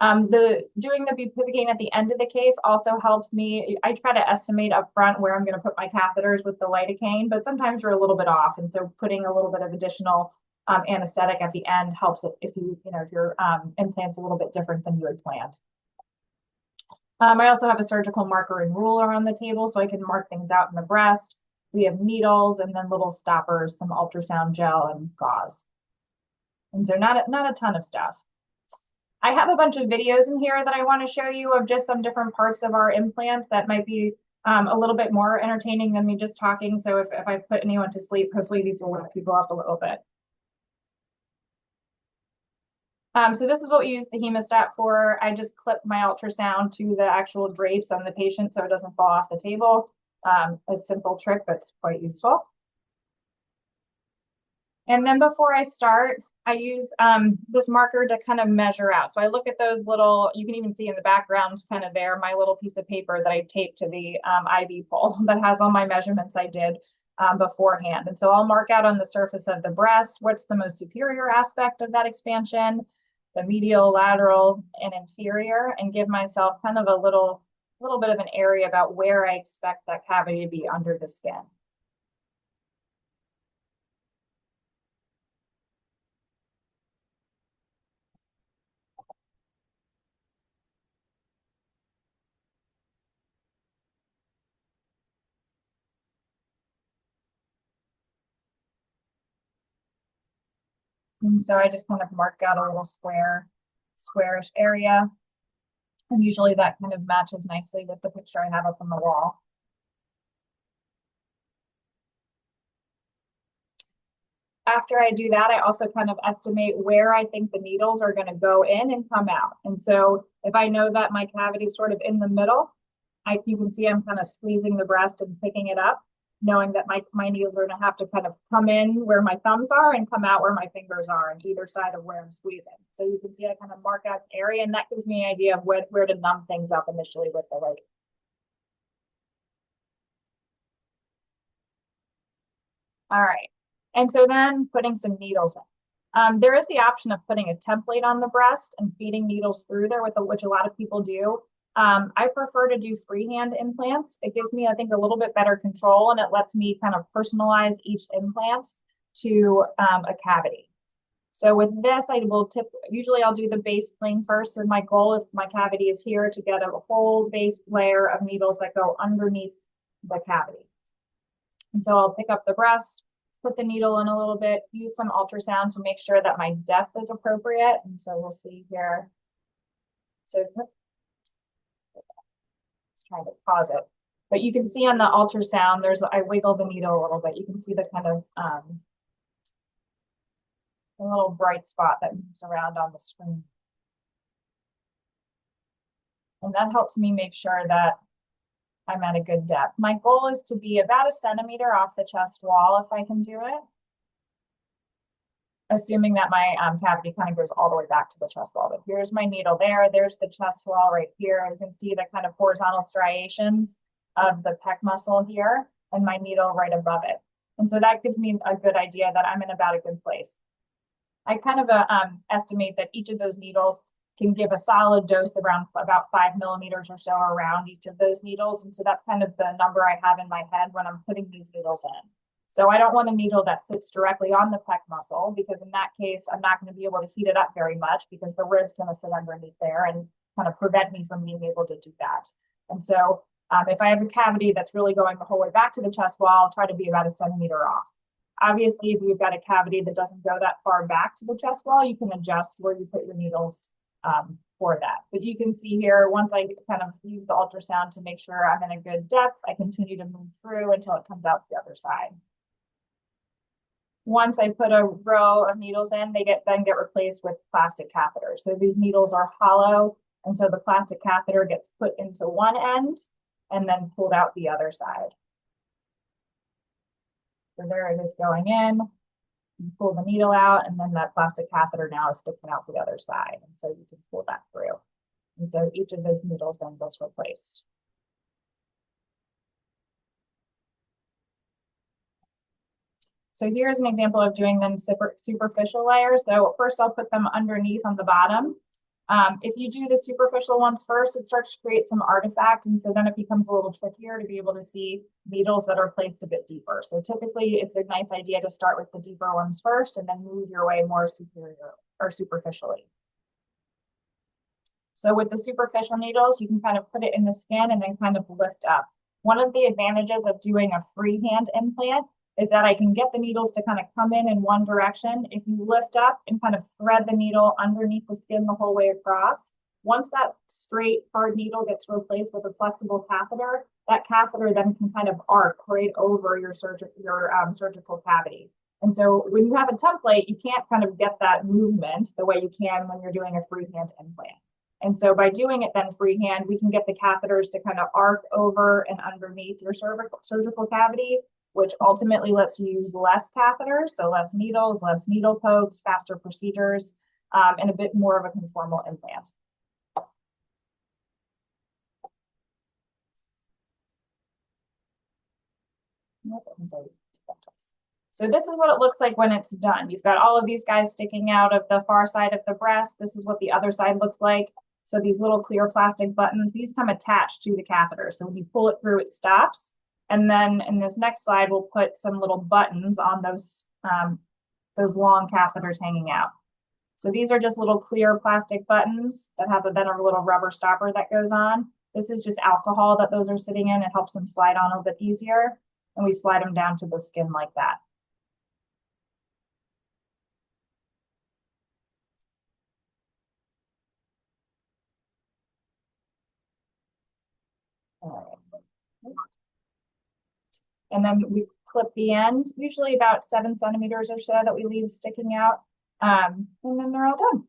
Doing the bupivacaine at the end of the case also helps me. I try to estimate up front where I'm going to put my catheters with the lidocaine, but sometimes you're a little bit off. And so putting a little bit of additional anesthetic at the end helps if your implant's a little bit different than you had planned. I also have a surgical marker and ruler on the table so I can mark things out in the breast. We have needles and then little stoppers, some ultrasound gel and gauze. And so not a ton of stuff. I have a bunch of videos in here that I want to show you of just some different parts of our implants that might be a little bit more entertaining than me just talking. So if I put anyone to sleep, hopefully these will wake people up a little bit. So this is what we use the hemostat for. I just clip my ultrasound to the actual drapes on the patient so it doesn't fall off the table. A simple trick, but it's quite useful. And then before I start, I use this marker to kind of measure out. So I look at those little, you can even see in the background kind of there, my little piece of paper that I taped to the IV pole that has all my measurements I did beforehand. And so I'll mark out on the surface of the breast, what's the most superior aspect of that expansion, the medial, lateral, and inferior, and give myself kind of a little bit of an area about where I expect that cavity to be under the skin. And so I just kind of mark out a little squarish area. And usually that kind of matches nicely with the picture I have up on the wall. After I do that, I also kind of estimate where I think the needles are going to go in and come out. And so if I know that my cavity is sort of in the middle, you can see I'm kind of squeezing the breast and picking it up, knowing that my needles are going to have to kind of come in where my thumbs are and come out where my fingers are on either side of where I'm squeezing. So you can see I kind of mark out the area, and that gives me an idea of where to numb things up initially with the light. All right. And so then putting some needles in. There is the option of putting a template on the breast and feeding needles through there, which a lot of people do. I prefer to do freehand implants. It gives me, I think, a little bit better control, and it lets me kind of personalize each implant to a cavity. So with this, usually I'll do the base plane first. And my goal, if my cavity is here, to get a whole base layer of needles that go underneath the cavity. And so I'll pick up the breast, put the needle in a little bit, use some ultrasound to make sure that my depth is appropriate. And so we'll see here. So let's try to pause it. But you can see on the ultrasound, I wiggle the needle a little bit. You can see the kind of a little bright spot that moves around on the screen. And that helps me make sure that I'm at a good depth. My goal is to be about 1 centimeter off the chest wall if I can do it, assuming that my cavity kind of goes all the way back to the chest wall. But here's my needle there. There's the chest wall right here. You can see the kind of horizontal striations of the pec muscle here and my needle right above it. And so that gives me a good idea that I'm in about a good place. I kind of estimate that each of those needles can give a solid dose around about 5 millimeters or so around each of those needles. And so that's kind of the number I have in my head when I'm putting these needles in. So I don't want a needle that sits directly on the pec muscle, because in that case, I'm not going to be able to heat it up very much because the rib's going to sit underneath there and kind of prevent me from being able to do that. And so if I have a cavity that's really going the whole way back to the chest wall, I'll try to be about 1 centimeter off. Obviously, if you've got a cavity that doesn't go that far back to the chest wall, you can adjust where you put your needles for that. But you can see here, once I kind of use the ultrasound to make sure I'm in a good depth, I continue to move through until it comes out the other side. Once I put a row of needles in, they then get replaced with plastic catheters. So these needles are hollow, and so the plastic catheter gets put into one end and then pulled out the other side. So there it is going in. You pull the needle out, and then that plastic catheter now is sticking out the other side. And so you can pull that through. And so each of those needles then gets replaced. So here's an example of doing them superficial layers. So first I'll put them underneath on the bottom. If you do the superficial ones first, it starts to create some artifact. And so then it becomes a little trickier to be able to see needles that are placed a bit deeper. So typically it's a nice idea to start with the deeper ones first and then move your way more superior or superficially. So with the superficial needles, you can kind of put it in the skin and then kind of lift up. One of the advantages of doing a freehand implant is that I can get the needles to kind of come in one direction. If you lift up and kind of thread the needle underneath the skin the whole way across, once that straight hard needle gets replaced with a flexible catheter, that catheter then can kind of arc right over your surgical cavity. And so when you have a template, you can't kind of get that movement the way you can when you're doing a freehand implant. And so by doing it then freehand, we can get the catheters to kind of arc over and underneath your surgical cavity, which ultimately lets you use less catheters, so less needles, less needle pokes, faster procedures, and a bit more of a conformal implant. So this is what it looks like when it's done. You've got all of these guys sticking out of the far side of the breast. This is what the other side looks like. So these little clear plastic buttons, these come attached to the catheter. So when you pull it through, it stops. And then in this next slide, we'll put some little buttons on those long catheters hanging out. So these are just little clear plastic buttons that have then a little rubber stopper that goes on. This is just alcohol that those are sitting in. It helps them slide on a bit easier. And we slide them down to the skin like that. And then we clip the end, usually about 7 centimeters or so that we leave sticking out. And then they're all done.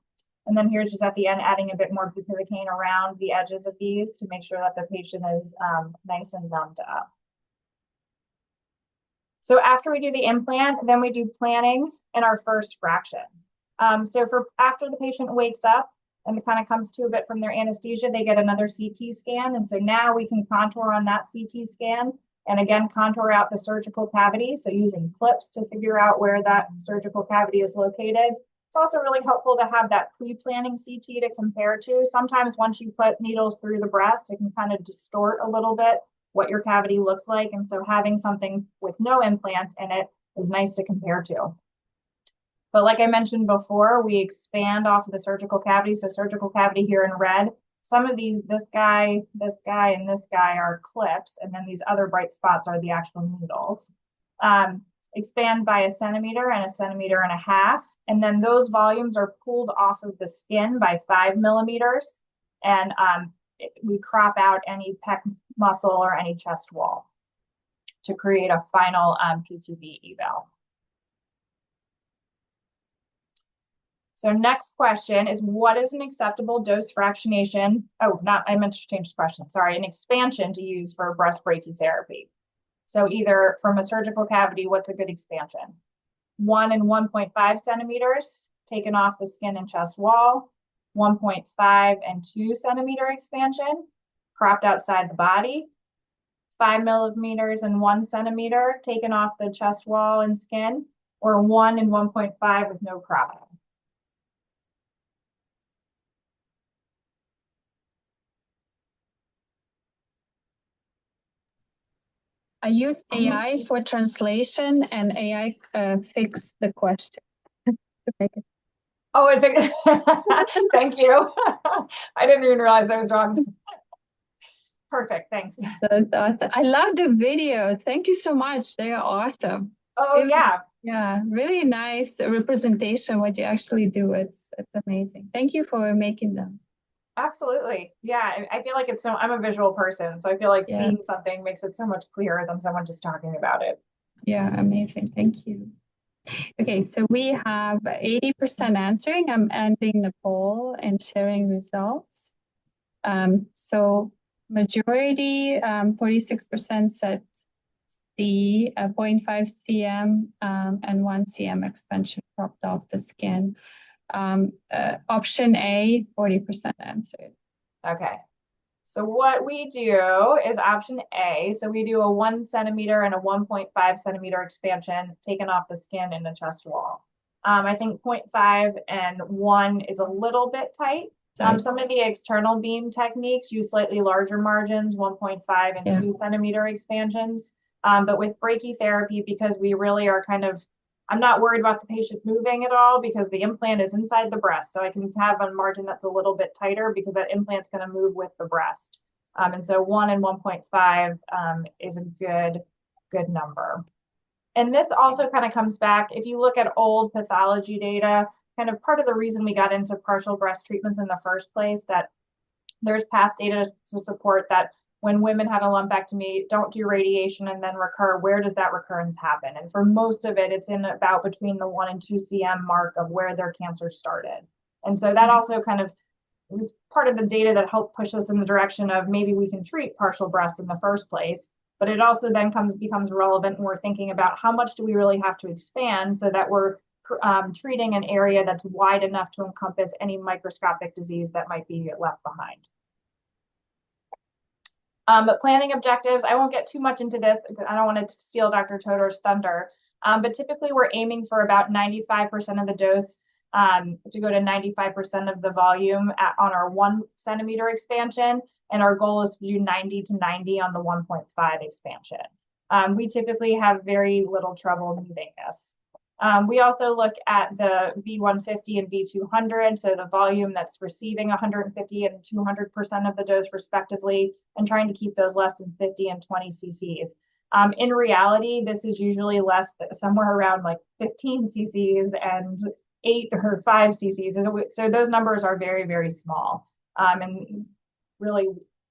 And then here's just at the end, adding a bit more bupivacaine around the edges of these to make sure that the patient is nice and numbed up. So after we do the implant, then we do planning in our first fraction. So after the patient wakes up and kind of comes to a bit from their anesthesia, they get another CT scan. And so now we can contour on that CT scan and again, contour out the surgical cavity. So using clips to figure out where that surgical cavity is located. It's also really helpful to have that pre-planning CT to compare to. Sometimes once you put needles through the breast, it can kind of distort a little bit what your cavity looks like. And so having something with no implants in it is nice to compare to. But like I mentioned before, we expand off of the surgical cavity. So surgical cavity here in red. Some of these, this guy, and this guy are clips. And then these other bright spots are the actual needles. Expand by 1 centimeter and 1.5 centimeters. And then those volumes are pulled off of the skin by 5 millimeters. And we crop out any pec muscle or any chest wall to create a final PTV eval. So next question is, what is an acceptable dose fractionation? Oh, I meant to change the question. Sorry, an expansion to use for breast brachytherapy. So either from a surgical cavity, what's a good expansion? 1 and 1.5 centimeters taken off the skin and chest wall. 1.5 and 2 centimeter expansion cropped outside the body. 5 millimeters and 1 centimeter taken off the chest wall and skin, or 1 and 1.5 with no cropping. I used AI for translation, and AI fixed the question. Oh, it fixed. Thank you. I didn't even realize I was wrong. Perfect, thanks. That's awesome. I love the video. Thank you so much. They are awesome. Oh, really, yeah. Yeah, really nice representation, what you actually do. It's amazing. Thank you for making them. Absolutely. Yeah, I feel like I'm a visual person, so I feel like seeing something makes it so much clearer than someone just talking about it. Yeah, amazing. Thank you. Okay, so we have 80% answering. I'm ending the poll and sharing results. So majority, 46% said the 0.5 cm and 1 cm expansion cropped off the skin. Option A, 40% answered. Okay. So what we do is option A. So we do a 1 centimeter and a 1.5 centimeter expansion taken off the skin and the chest wall. I think 0.5 and 1 is a little bit tight. Some of the external beam techniques use slightly larger margins, 1.5 and 2 centimeter expansions. But with brachytherapy, because we really are I'm not worried about the patient moving at all because the implant is inside the breast. So I can have a margin that's a little bit tighter because that implant's going to move with the breast. And so 1 and 1.5 is a good number. And this also kind of comes back, if you look at old pathology data, kind of part of the reason we got into partial breast treatments in the first place, that there's path data to support that when women have a lumpectomy, don't do radiation and then recur, where does that recurrence happen? And for most of it, it's in about between the 1 and 2 cm mark of where their cancer started. And so that also kind of is part of the data that helped push us in the direction of maybe we can treat partial breast in the first place. But it also then becomes relevant when we're thinking about how much do we really have to expand so that we're treating an area that's wide enough to encompass any microscopic disease that might be left behind. But planning objectives, I won't get too much into this because I don't want to steal Dr. Todor's thunder. But typically we're aiming for about 95% of the dose to go to 95% of the volume on our 1 centimeter expansion. And our goal is to do 90 to 90 on the 1.5 expansion. We typically have very little trouble moving this. We also look at the V150 and V200, so the volume that's receiving 150 and 200% of the dose respectively, and trying to keep those less than 50 and 20 cc's. In reality, this is usually somewhere around like 15 cc's and 8 or 5 cc's. So those numbers are very, very small. And really,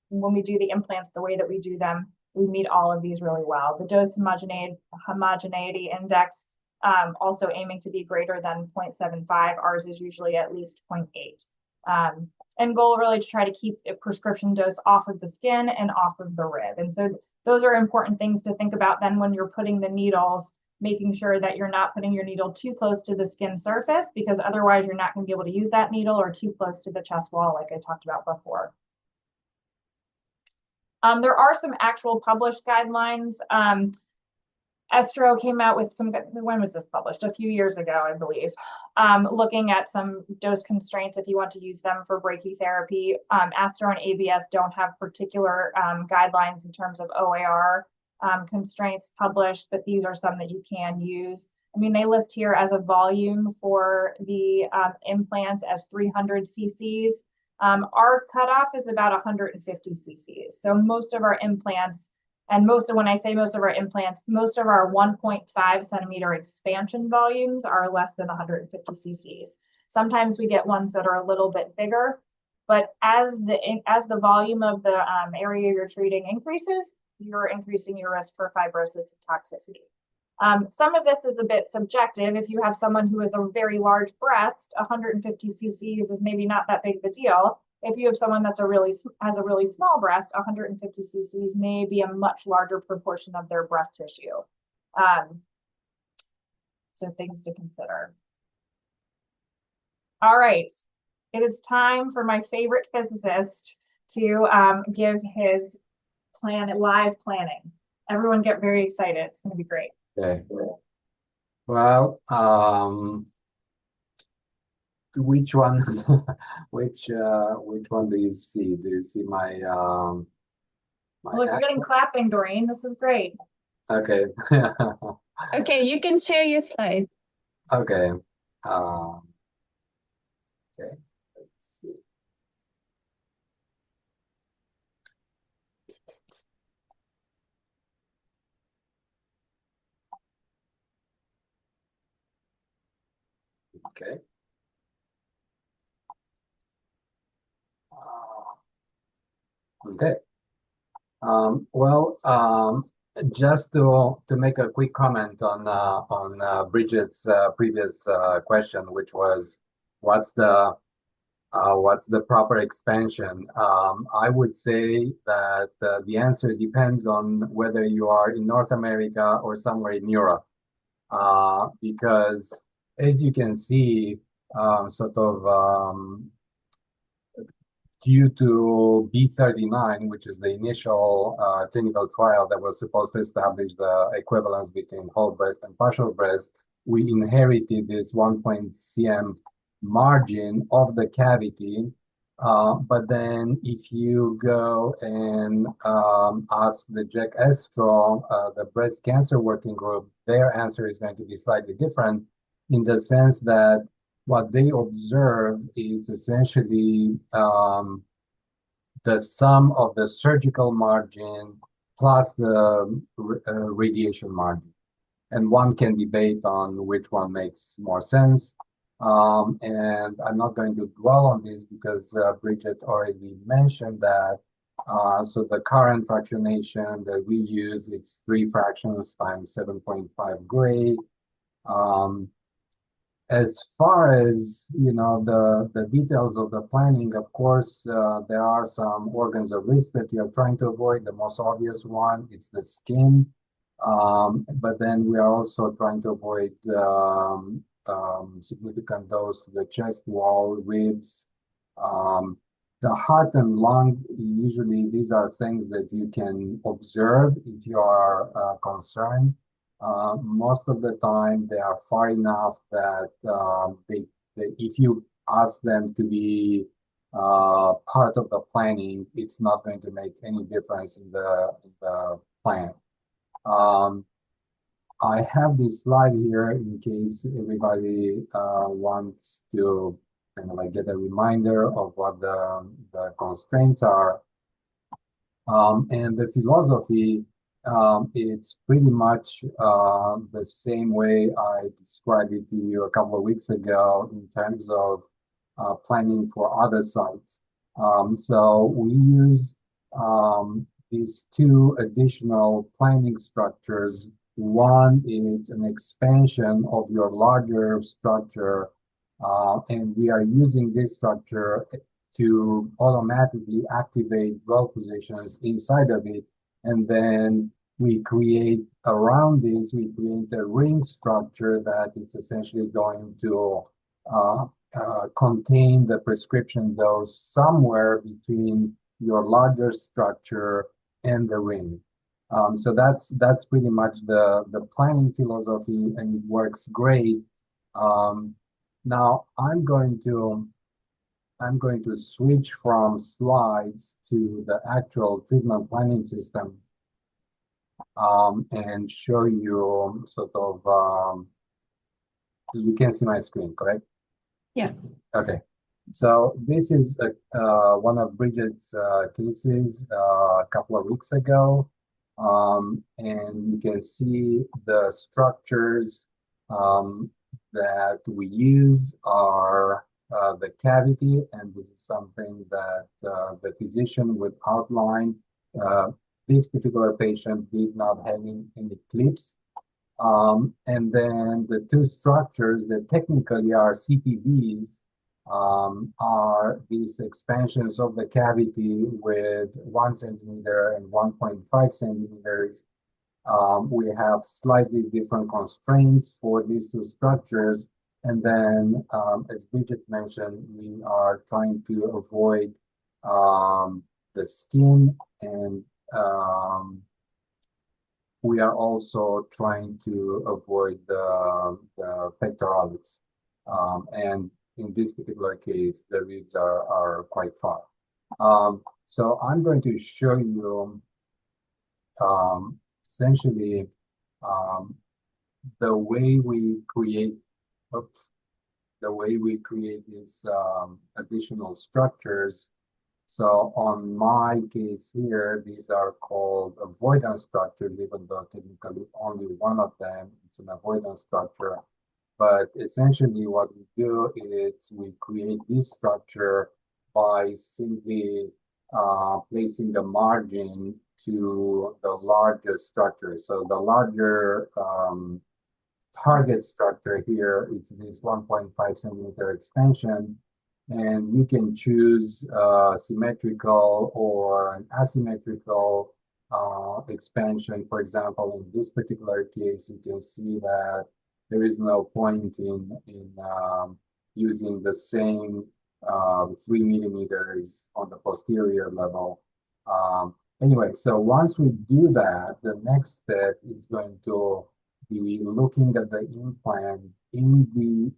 when we do the implants the way that we do them, we meet all of these really well. The dose homogeneity index also aiming to be greater than 0.75. Ours is usually at least 0.8. And goal really to try to keep a prescription dose off of the skin and off of the rib. And so those are important things to think about then when you're putting the needles, making sure that you're not putting your needle too close to the skin surface, because otherwise you're not going to be able to use that needle, or too close to the chest wall, like I talked about before. There are some actual published guidelines. Estro came out with some, when was this published? A few years ago, I believe, looking at some dose constraints if you want to use them for brachytherapy. Astro and ABS don't have particular guidelines in terms of OAR constraints published, but these are some that you can use. I mean, they list here as a volume for the implants as 300 cc's. Our cutoff is about 150 cc's. So most of our implants, and when I say most of our implants, most of our 1.5 centimeter expansion volumes are less than 150 cc's. Sometimes we get ones that are a little bit bigger, but as the volume of the area you're treating increases, you're increasing your risk for fibrosis and toxicity. Some of this is a bit subjective. If you have someone who has a very large breast, 150 cc's is maybe not that big of a deal. If you have someone that's has a really small breast, 150 cc's may be a much larger proportion of their breast tissue. So things to consider. All right, it is time for my favorite physicist to give his live planning. Everyone get very excited. It's going to be great. Okay. Well, which one? which one do you see? Do you see my Well, if you're getting clapping, Doreen, this is great. Okay. Okay, you can share your slide. Okay. Okay. Let's see. Okay. Okay. Well, just to make a quick comment on Bridget's previous question, which was what's the proper expansion? I would say that the answer depends on whether you are in North America or somewhere in Europe, because as you can see, due to B39, which is the initial clinical trial that was supposed to establish the equivalence between whole breast and partial breast, we inherited this 1 cm margin of the cavity. But then if you go and ask the Jack Estro, the breast cancer working group, their answer is going to be slightly different, in the sense that what they observe is essentially the sum of the surgical margin plus the radiation margin. And one can debate on which one makes more sense. And I'm not going to dwell on this because Bridget already mentioned that. So the current fractionation that we use, it's 3 fractions times 7.5 gray. As far as the details of the planning, of course, there are some organs of risk that you're trying to avoid. The most obvious one, it's the skin. But then we are also trying to avoid significant dose to the chest wall, ribs, the heart and lung. Usually these are things that you can observe if you are concerned. Most of the time they are far enough that if you ask them to be part of the planning, it's not going to make any difference in the plan. I have this slide here in case everybody wants to kind of like get a reminder of what the constraints are. And the philosophy, it's pretty much the same way I described it to you a couple of weeks ago in terms of planning for other sites. So we use these 2 additional planning structures One is an expansion of your larger structure, and we are using this structure to automatically activate well positions inside of it. And then we create around this, we create a ring structure that it's essentially going to contain the prescription dose somewhere between your larger structure and the ring. So that's pretty much the planning philosophy, and it works great. Now I'm going to switch from slides to the actual treatment planning system, and show you sort of, you can see my screen, correct? Yeah. Okay. So this is one of Bridget's cases a couple of weeks ago. And you can see the structures that we use are the cavity, and this is something that the physician would outline. This particular patient did not have any clips. And then the two structures that technically are CTVs are these expansions of the cavity with 1 centimeter and 1.5 centimeters. We have slightly different constraints for these two structures. And then, as Bridget mentioned, we are trying to avoid the skin, and we are also trying to avoid the pectoralis. And in this particular case, the ribs are quite far. So I'm going to show you essentially the way we create these additional structures. So on my case here, these are called avoidance structures, even though technically only one of them is an avoidance structure. But essentially what we do is we create this structure by simply placing a margin to the largest structure. So the larger target structure here, it's this 1.5 centimeter expansion. And you can choose symmetrical or an asymmetrical expansion. For example, in this particular case, you can see that there is no point in using the same 3 millimeters on the posterior level. Anyway, so once we do that, the next step is going to be looking at the implant in the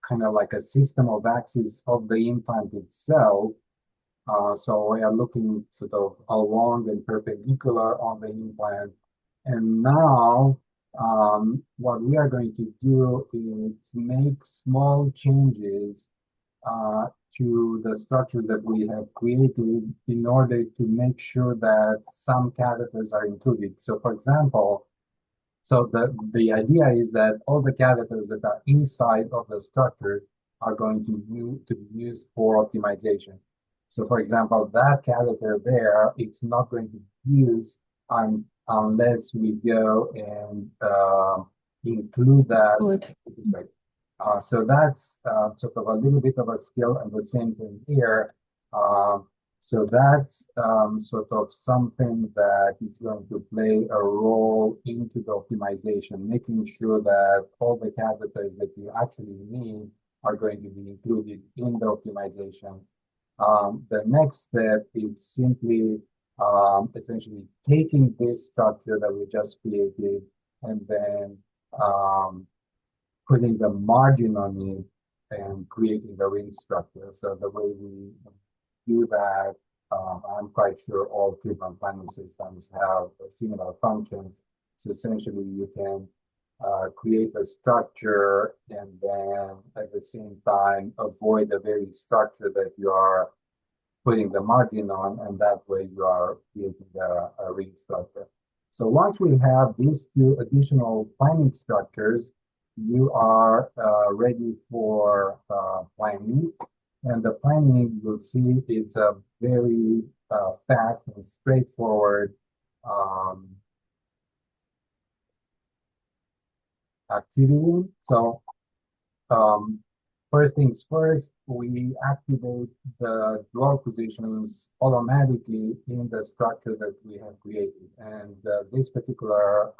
kind of like a system of axis of the implant itself. So we are looking sort of along and perpendicular on the implant. And now what we are going to do is make small changes to the structures that we have created in order to make sure that some catheters are included. So for example, so the idea is that all the catheters that are inside of the structure are going to be used for optimization. So for example, that catheter there, it's not going to be used unless we go and include that. Good. So that's sort of a little bit of a skill, and the same thing here. So that's sort of something that is going to play a role into the optimization, making sure that all the catheters that you actually need are going to be included in the optimization. The next step is simply essentially taking this structure that we just created and then putting the margin on it and creating the ring structure. So the way we do that, I'm quite sure all treatment planning systems have similar functions. So essentially you can create a structure and then at the same time avoid the very structure that you are putting the margin on, and that way you are creating a ring structure. So once we have these two additional planning structures, you are ready for planning. And the planning, you'll see, it's a very fast and straightforward activity. So first things first, we activate the dwell positions automatically in the structure that we have created. And this particular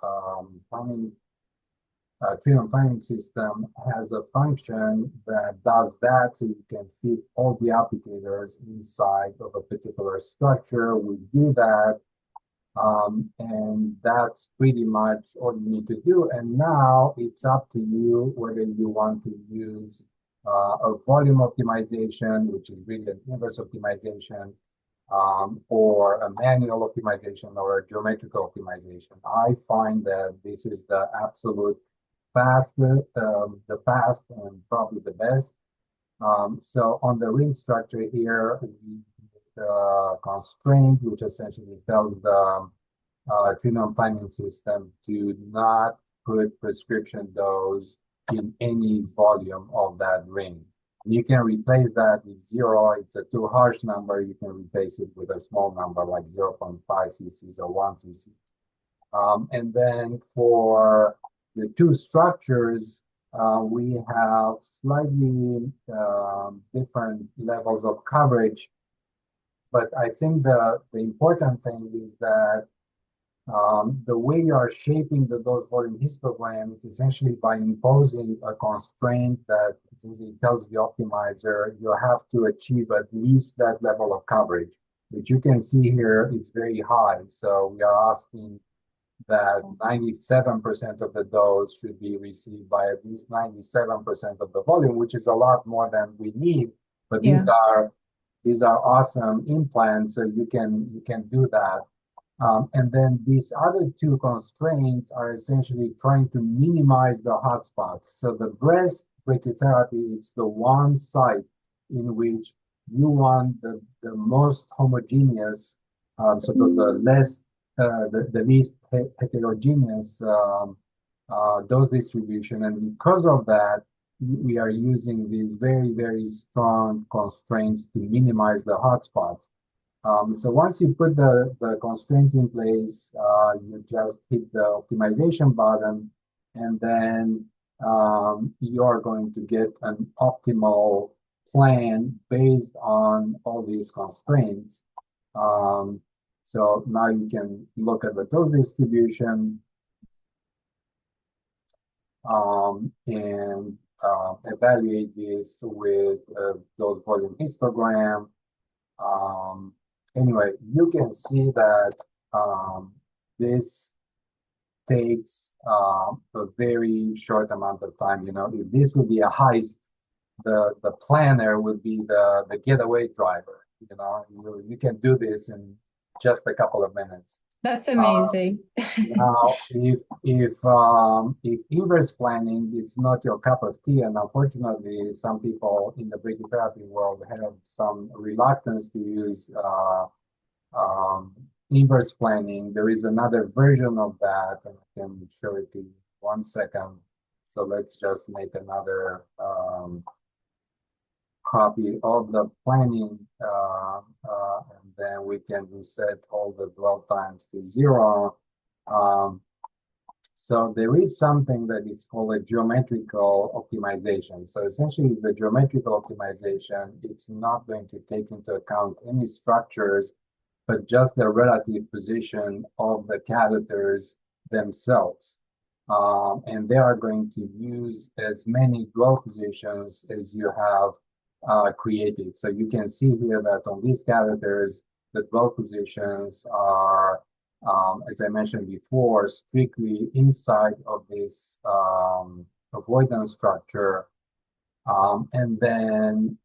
treatment planning system has a function that does that, so you can fit all the applicators inside of a particular structure. We do that, and that's pretty much all you need to do. And now it's up to you whether you want to use a volume optimization, which is really an inverse optimization, or a manual optimization or a geometrical optimization. I find that this is the absolute fastest, the fast and probably the best. So on the ring structure here, the constraint, which essentially tells the treatment planning system to not put prescription dose in any volume of that ring. You can replace that with 0. It's a too harsh number. You can replace it with a small number like 0.5 cc's or 1 cc. And then for the two structures, we have slightly different levels of coverage. But I think the important thing is that the way you are shaping the dose volume histogram is essentially by imposing a constraint that essentially tells the optimizer you have to achieve at least that level of coverage, which you can see here, it's very high. So we are asking that 97% of the dose should be received by at least 97% of the volume, which is a lot more than we need. But these are awesome implants, so you can do that. And then these other two constraints are essentially trying to minimize the hotspot. So the breast brachytherapy, it's the one site in which you want the most homogeneous, so the least heterogeneous dose distribution. And because of that, we are using these very, very strong constraints to minimize the hotspots. So once you put the constraints in place, you just hit the optimization button, and then you are going to get an optimal plan based on all these constraints. So now you can look at the dose distribution and evaluate this with dose volume histogram. Anyway, you can see that this takes a very short amount of time. You know, if this would be a heist, the planner would be the getaway driver. You know, you can do this in just a couple of minutes. That's amazing. Now, if inverse planning is not your cup of tea, and unfortunately, some people in the brachytherapy world have some reluctance to use inverse planning, there is another version of that, and I can show it to you 1 second. So let's just make another copy of the planning, and then we can reset all the dwell times to 0. So there is something that is called a geometrical optimization. So essentially, the geometrical optimization, it's not going to take into account any structures, but just the relative position of the catheters themselves. And they are going to use as many dwell positions as you have created. So you can see here that on these catheters, the dwell positions are, as I mentioned before, strictly inside of this avoidance structure. And then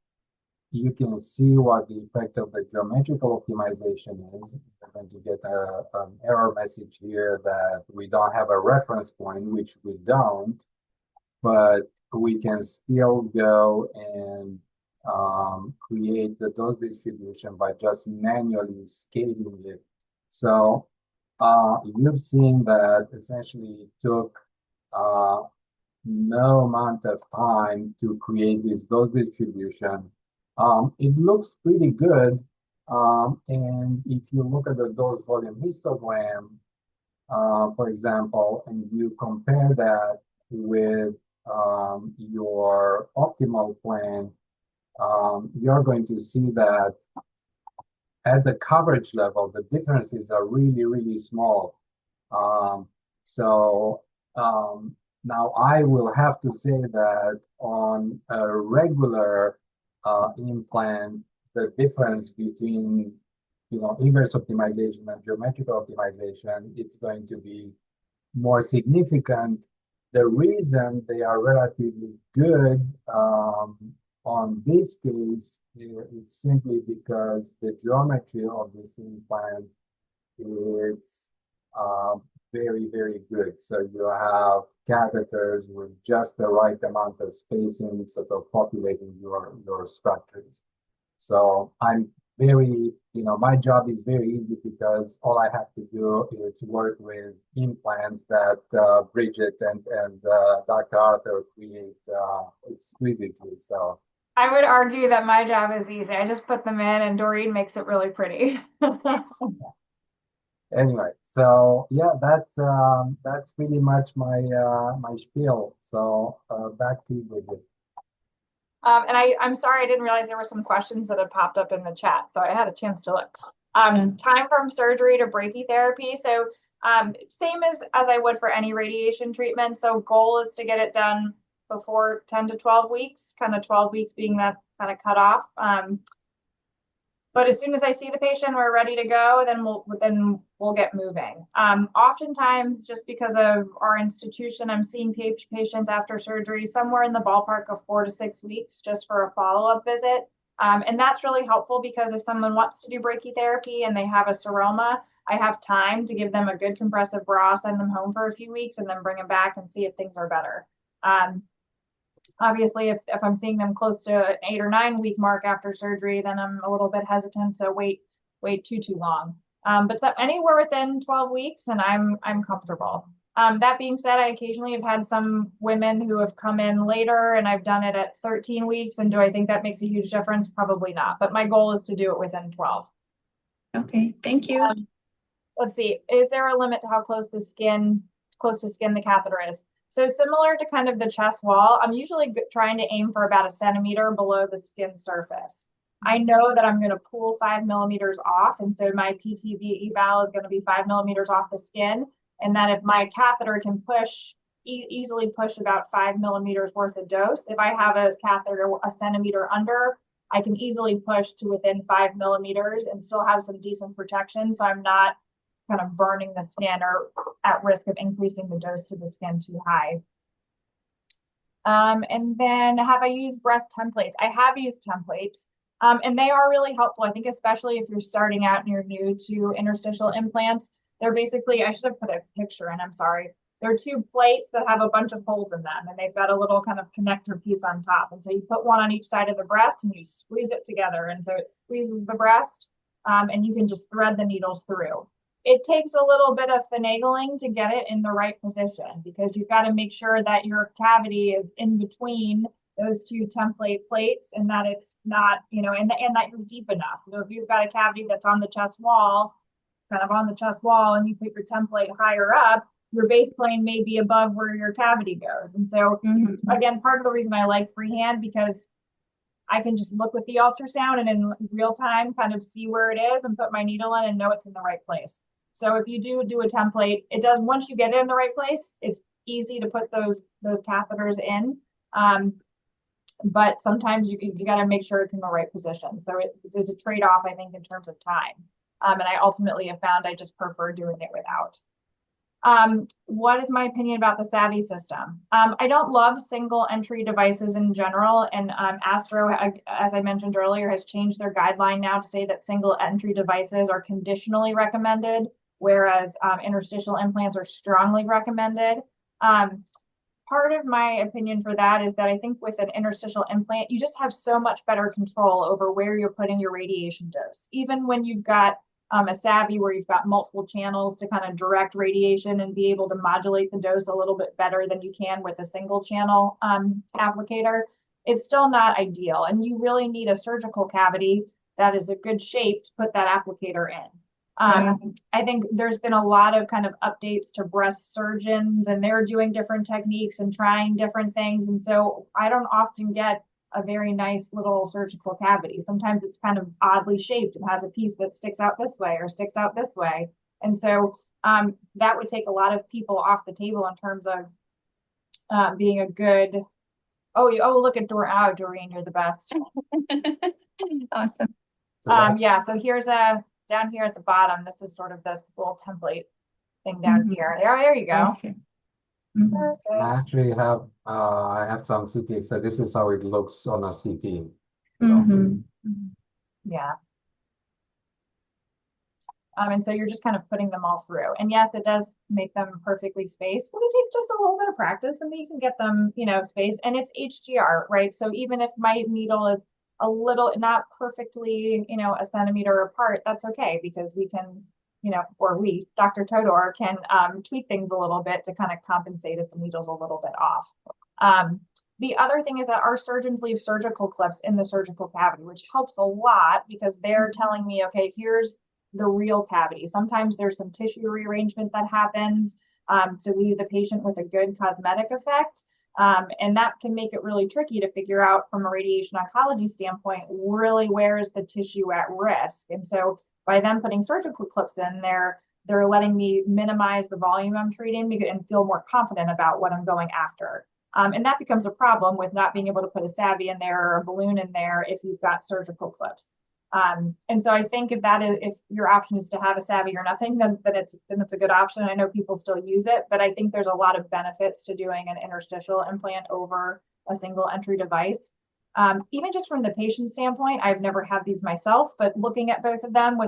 you can see what the effect of the geometrical optimization is. We're going to get an error message here that we don't have a reference point, which we don't, but we can still go and create the dose distribution by just manually scaling it. So you've seen that essentially it took no amount of time to create this dose distribution. It looks pretty good. And if you look at the dose volume histogram, for example, and you compare that with your optimal plan, you're going to see that at the coverage level, the differences are really, really small. So now I will have to say that on a regular implant, the difference between inverse optimization and geometrical optimization, it's going to be more significant. The reason they are relatively good on this case, it's simply because the geometry of this implant is very, very good. So you have catheters with just the right amount of spacing, sort of populating your structures. So I'm very, my job is very easy because all I have to do is work with implants that Bridget and Dr. Arthur create exquisitely. So I would argue that my job is easy. I just put them in and Doreen makes it really pretty. anyway, so yeah, that's pretty much my my spiel. So back to you, Bridget. And I'm sorry, I didn't realize there were some questions that had popped up in the chat, so I had a chance to look. Time from surgery to brachytherapy. So same as I would for any radiation treatment. So goal is to get it done before 10 to 12 weeks, kind of 12 weeks being that kind of cutoff. But as soon as I see the patient, we're ready to go, then we'll get moving. Oftentimes, just because of our institution, I'm seeing patients after surgery somewhere in the ballpark of 4 to 6 weeks just for a follow-up visit. And that's really helpful because if someone wants to do brachytherapy and they have a seroma, I have time to give them a good compressive bra, send them home for a few weeks, and then bring them back and see if things are better. Obviously, if I'm seeing them close to an 8 or 9 week mark after surgery, then I'm a little bit hesitant to wait too long. But so anywhere within 12 weeks, and I'm comfortable. That being said, I occasionally have had some women who have come in later, and I've done it at 13 weeks. And do I think that makes a huge difference? Probably not. But my goal is to do it within 12. Okay, thank you. Let's see. Is there a limit to how close to skin the catheter is? So similar to kind of the chest wall, I'm usually trying to aim for about 1 centimeter below the skin surface. I know that I'm going to pull 5 millimeters off, and so my PTV eval is going to be 5 millimeters off the skin, and that if my catheter can easily push about 5 millimeters worth of dose, if I have a catheter 1 centimeter under, I can easily push to within 5 millimeters and still have some decent protection, so I'm not kind of burning the skin or at risk of increasing the dose to the skin too high. And then have I used breast templates? I have used templates, and they are really helpful. I think especially if you're starting out and you're new to interstitial implants, they're basically, I should have put a picture in, I'm sorry. They're 2 plates that have a bunch of holes in them, and they've got a little kind of connector piece on top. And so you put one on each side of the breast and you squeeze it together. And so it squeezes the breast, and you can just thread the needles through. It takes a little bit of finagling to get it in the right position because you've got to make sure that your cavity is in between those 2 template plates and that it's not, and that you're deep enough. So if you've got a cavity that's on the chest wall, kind of on the chest wall, and you put your template higher up, your base plane may be above where your cavity goes. And so again, part of the reason I like freehand because I can just look with the ultrasound and in real time kind of see where it is and put my needle in and know it's in the right place. So if you do a template, it does, once you get it in the right place, it's easy to put those catheters in. But sometimes you got to make sure it's in the right position. So it's a trade-off, I think, in terms of time. And I ultimately have found I just prefer doing it without. What is my opinion about the Savvy system? I don't love single entry devices in general, and Astro, as I mentioned earlier, has changed their guideline now to say that single entry devices are conditionally recommended, whereas interstitial implants are strongly recommended. Part of my opinion for that is that I think with an interstitial implant, you just have so much better control over where you're putting your radiation dose. Even when you've got a Savvy where you've got multiple channels to kind of direct radiation and be able to modulate the dose a little bit better than you can with a single channel applicator, it's still not ideal. And you really need a surgical cavity that is a good shape to put that applicator in. I think there's been a lot of kind of updates to breast surgeons, and they're doing different techniques and trying different things. And so I don't often get a very nice little surgical cavity. Sometimes it's kind of oddly shaped and has a piece that sticks out this way or sticks out this way. And so that would take a lot of people off the table in terms of being a good, look at Doreen, you're the best. Awesome. Yeah, so here's down here at the bottom, this is sort of this little template thing down here. There you go. Perfect. I actually have I have some CT, so this is how it looks on a CT. Yeah. And so you're just kind of putting them all through. And yes, it does make them perfectly spaced, but it takes just a little bit of practice and then you can get them, spaced. And it's HGR, right? So even if my needle is a little, not perfectly, a centimeter apart, that's okay because we can, or we, Dr. Todor, can tweak things a little bit to kind of compensate if the needle's a little bit off. The other thing is that our surgeons leave surgical clips in the surgical cavity, which helps a lot because they're telling me, okay, here's the real cavity. Sometimes there's some tissue rearrangement that happens to leave the patient with a good cosmetic effect. And that can make it really tricky to figure out from a radiation oncology standpoint, really where is the tissue at risk? And so by them putting surgical clips in there, they're letting me minimize the volume I'm treating and feel more confident about what I'm going after. And that becomes a problem with not being able to put a savvy in there or a balloon in there if you've got surgical clips. And so I think if your option is to have a savvy or nothing, then it's a good option. I know people still use it, but I think there's a lot of benefits to doing an interstitial implant over a single entry device. Even just from the patient standpoint, I've never had these myself, but looking at both of them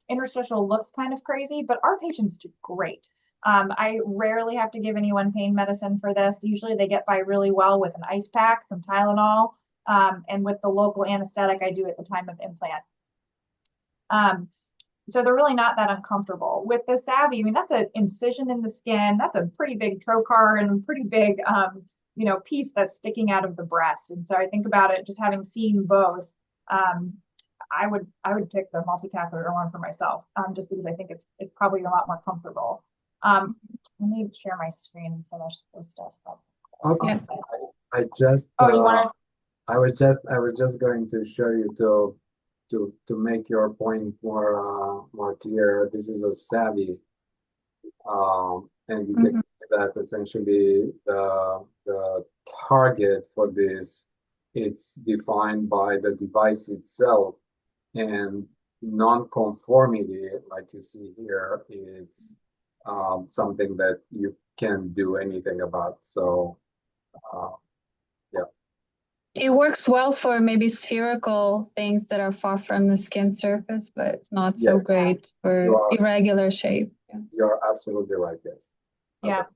interstitial looks kind of crazy, but our patients do great. I rarely have to give anyone pain medicine for this. Usually they get by really well with an ice pack, some Tylenol, and with the local anesthetic I do at the time of implant. So they're really not that uncomfortable. With the savvy, that's an incision in the skin. That's a pretty big trocar and a pretty big, piece that's sticking out of the breast. And so I think about it, just having seen both, I would pick the multi-catheter one for myself, just because I think it's probably a lot more comfortable. Let me share my screen and finish this stuff up. Okay. I just I was just going to show you to make your point more clear. This is a savvy, and you can see that essentially the target for this, it's defined by the device itself, and non-conformity, like you see here, it's something that you can't do anything about. So yeah. It works well for maybe spherical things that are far from the skin surface, but not so great for irregular shape. Yeah. You're absolutely right, yes. Yeah. Okay.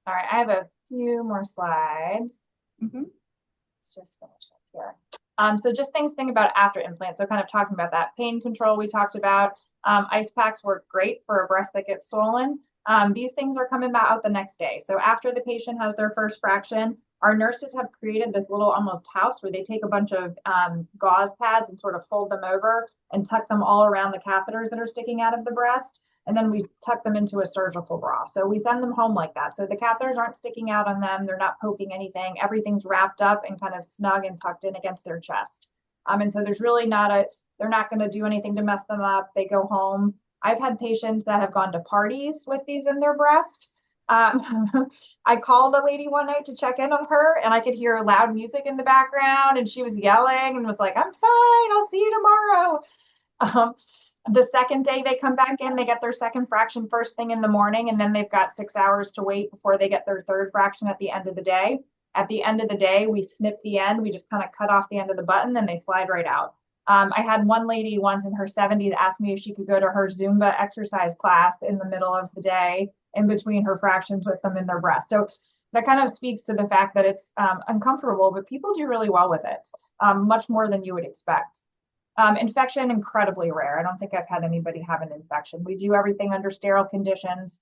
All right, I have a few more slides. Let's just finish up here. So just things to think about after implant. So kind of talking about that pain control we talked about. Ice packs work great for a breast that gets swollen. These things are coming out the next day. So after the patient has their first fraction, our nurses have created this little almost house where they take a bunch of gauze pads and sort of fold them over and tuck them all around the catheters that are sticking out of the breast. And then we tuck them into a surgical bra. So we send them home like that. So the catheters aren't sticking out on them. They're not poking anything. Everything's wrapped up and kind of snug and tucked in against their chest. And so there's really they're not going to do anything to mess them up. They go home. I've had patients that have gone to parties with these in their breast. I called a lady one night to check in on her, and I could hear loud music in the background, and she was yelling and was like, "I'm fine, I'll see you tomorrow." The second day they come back in, they get their second fraction first thing in the morning, and then they've got 6 hours to wait before they get their third fraction at the end of the day. At the end of the day, we snip the end. We just kind of cut off the end of the button, and they slide right out. I had one lady once in her 70s ask me if she could go to her Zumba exercise class in the middle of the day in between her fractions with them in their breast. So that kind of speaks to the fact that it's uncomfortable, but people do really well with it, much more than you would expect. Infection, incredibly rare. I don't think I've had anybody have an infection. We do everything under sterile conditions.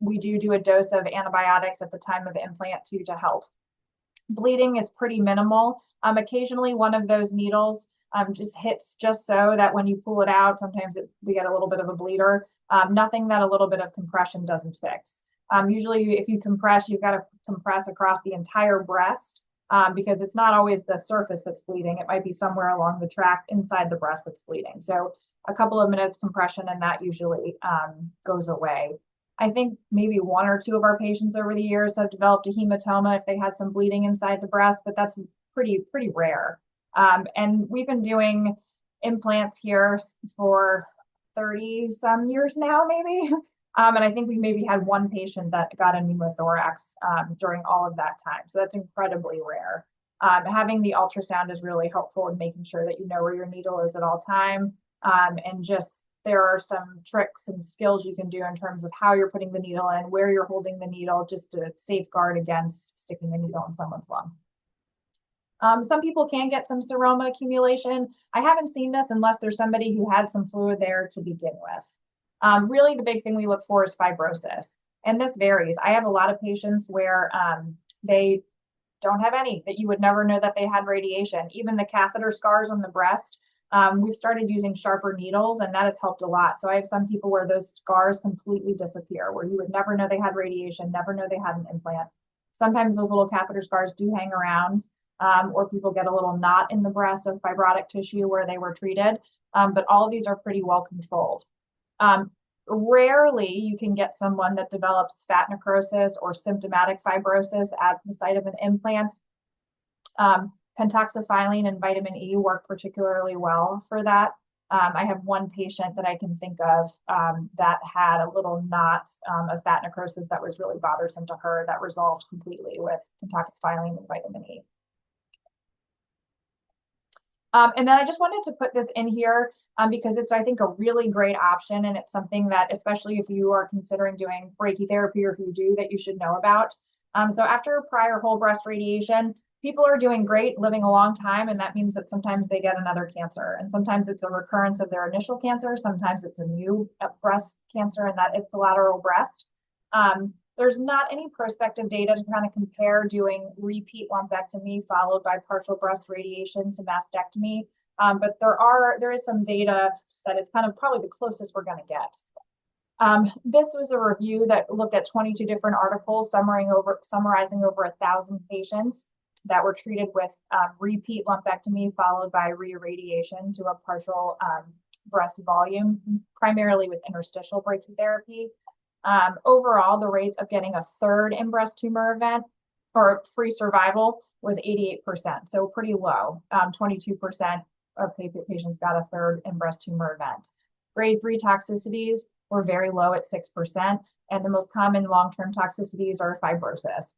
We do a dose of antibiotics at the time of implant too to help. Bleeding is pretty minimal. Occasionally one of those needles just hits just so that when you pull it out, sometimes we get a little bit of a bleeder. Nothing that a little bit of compression doesn't fix. Usually if you compress, you've got to compress across the entire breast because it's not always the surface that's bleeding. It might be somewhere along the tract inside the breast that's bleeding. So a couple of minutes compression and that usually goes away. I think maybe 1 or 2 of our patients over the years have developed a hematoma if they had some bleeding inside the breast, but that's pretty rare. And we've been doing implants here for 30 some years now, maybe. And I think we maybe had 1 patient that got a pneumothorax during all of that time. So that's incredibly rare. Having the ultrasound is really helpful in making sure that you know where your needle is at all time. And just there are some tricks and skills you can do in terms of how you're putting the needle in, where you're holding the needle, just to safeguard against sticking the needle in someone's lung. Some people can get some seroma accumulation. I haven't seen this unless there's somebody who had some fluid there to begin with. Really, the big thing we look for is fibrosis. And this varies. I have a lot of patients where they don't have any, that you would never know that they had radiation. Even the catheter scars on the breast, we've started using sharper needles, and that has helped a lot. So I have some people where those scars completely disappear, where you would never know they had radiation, never know they had an implant. Sometimes those little catheter scars do hang around. Or people get a little knot in the breast of fibrotic tissue where they were treated. But all of these are pretty well controlled. Rarely you can get someone that develops fat necrosis or symptomatic fibrosis at the site of an implant. Pentoxifylline and vitamin E work particularly well for that. I have 1 patient that I can think of that had a little knot of fat necrosis that was really bothersome to her that resolved completely with pentoxifylline and vitamin E. And then I just wanted to put this in here because it's, I think, a really great option. And it's something that, especially if you are considering doing brachytherapy or if you do, that you should know about. So after prior whole breast radiation, people are doing great, living a long time. And that means that sometimes they get another cancer. And sometimes it's a recurrence of their initial cancer. Sometimes it's a new breast cancer and that it's a lateral breast. There's not any prospective data to kind of compare doing repeat lumpectomy followed by partial breast radiation to mastectomy. But there is some data that is kind of probably the closest we're going to get. This was a review that looked at 22 different articles summarizing over 1,000 patients that were treated with repeat lumpectomy followed by re-irradiation to a partial breast volume, primarily with interstitial brachytherapy. Overall, the rates of getting a 3rd in-breast tumor event or free survival was 88%, so pretty low. 22% of patients got a 3rd in-breast tumor event. Grade 3 toxicities were very low at 6%, and the most common long-term toxicities are fibrosis.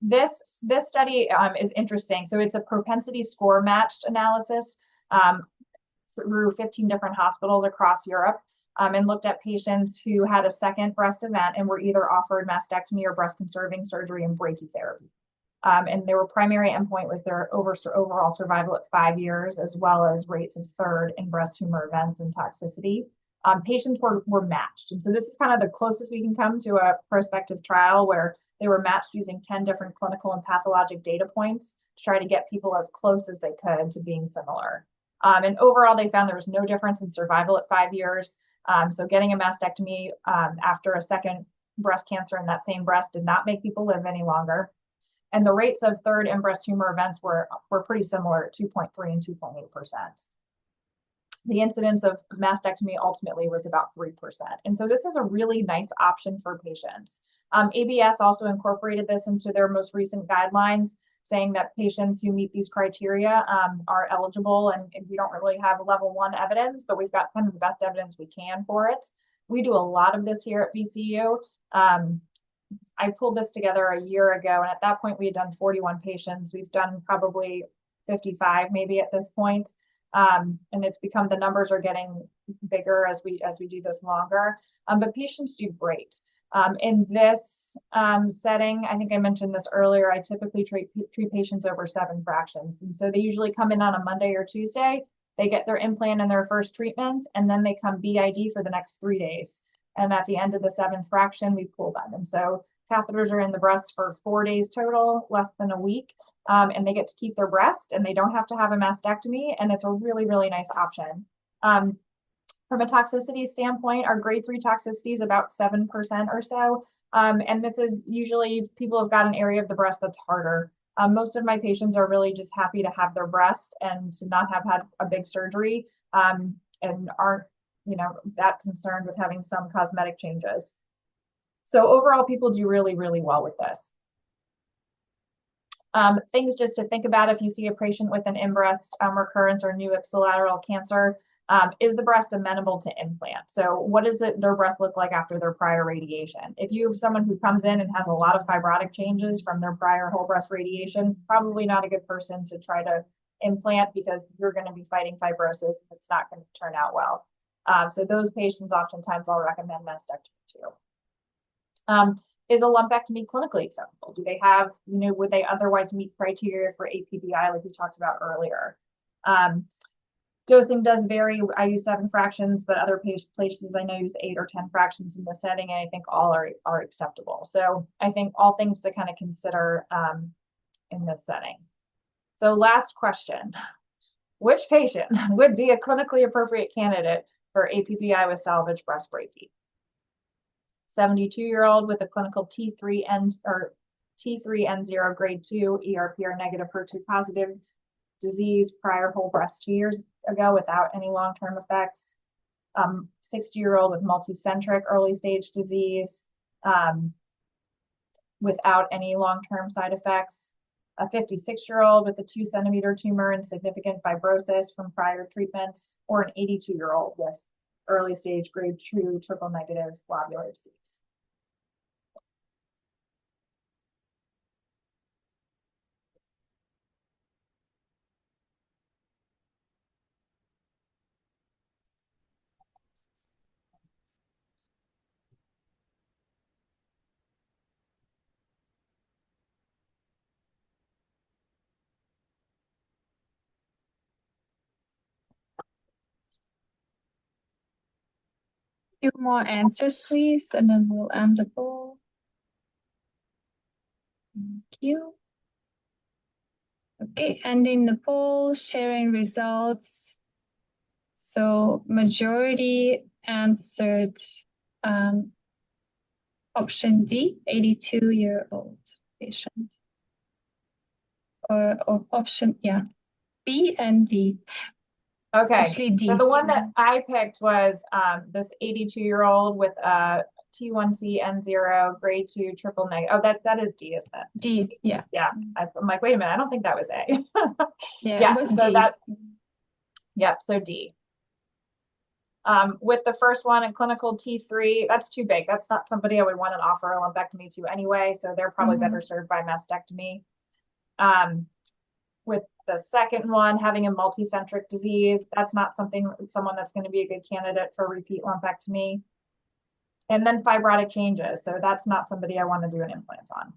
This study is interesting. So it's a propensity score matched analysis through 15 different hospitals across Europe and looked at patients who had a 2nd breast event and were either offered mastectomy or breast conserving surgery and brachytherapy. And their primary endpoint was their overall survival at 5 years, as well as rates of 3rd in breast tumor events and toxicity. Patients were matched. And so this is kind of the closest we can come to a prospective trial where they were matched using 10 different clinical and pathologic data points to try to get people as close as they could to being similar. And overall, they found there was no difference in survival at 5 years. So getting a mastectomy after a 2nd breast cancer in that same breast did not make people live any longer. And the rates of 3rd in breast tumor events were pretty similar at 2.3 and 2.8%. The incidence of mastectomy ultimately was about 3%. And so this is a really nice option for patients. ABS also incorporated this into their most recent guidelines, saying that patients who meet these criteria are eligible, and we don't really have level 1 evidence, but we've got kind of the best evidence we can for it. We do a lot of this here at VCU. I pulled this together a year ago, and at that point we had done 41 patients. We've done probably 55 maybe at this point. And it's become, the numbers are getting bigger as we do this longer, but patients do great. In this setting, I think I mentioned this earlier, I typically treat patients over 7 fractions. And so they usually come in on a Monday or Tuesday, they get their implant and their first treatment, and then they come BID for the next 3 days. And at the end of the 7th fraction, we pull them. And so Catheters are in the breast for 4 days total, less than a week, and they get to keep their breast and they don't have to have a mastectomy, and it's a really, really nice option. From a toxicity standpoint, our grade 3 toxicity is about 7% or so. And this is usually people have got an area of the breast that's harder. Most of my patients are really just happy to have their breast and to not have had a big surgery, and aren't, that concerned with having some cosmetic changes. So overall, people do really, really well with this. Things just to think about if you see a patient with an in-breast recurrence or new ipsilateral cancer. Is the breast amenable to implant? So what does their breast look like after their prior radiation? If you have someone who comes in and has a lot of fibrotic changes from their prior whole breast radiation, probably not a good person to try to implant, because you're going to be fighting fibrosis and it's not going to turn out well. So those patients, oftentimes I'll recommend mastectomy too. Is a lumpectomy clinically acceptable? Do they have, would they otherwise meet criteria for APBI like we talked about earlier? Dosing does vary. I use 7 fractions, but other places I know use 8 or 10 fractions in the setting, and I think all are acceptable. So I think all things to kind of consider in this setting. So last question, which patient would be a clinically appropriate candidate for APBI with salvage breast brachy? 72-year-old with a clinical T3N0 grade 2 ERPR negative HER2 positive disease, prior whole breast 2 years ago without any long-term effects. 60-year-old with multicentric early stage disease without any long-term side effects. A 56-year-old with a 2-centimeter tumor and significant fibrosis from prior treatment, or an 82-year-old with early stage grade 2 triple negative lobular disease. Few more answers, please, and then we'll end the poll. Thank you. Okay, ending the poll, sharing results. So majority answered option D, 82-year-old patient. Or option, B and D. Okay, Actually, D. so the one that I picked was this 82-year-old with a T1C N0 grade 2 triple negative. Oh, that is D, isn't it? D, yeah. Yeah, I'm like, wait a minute, I don't think that was A. Yeah, yes, it was so D. Yep, so D. With the first one, a clinical T3, that's too big. That's not somebody I would want to offer a lumpectomy to anyway, so they're probably better served by mastectomy. With the second one, having a multicentric disease, that's not someone that's going to be a good candidate for repeat lumpectomy. And then fibrotic changes, so that's not somebody I want to do an implant on.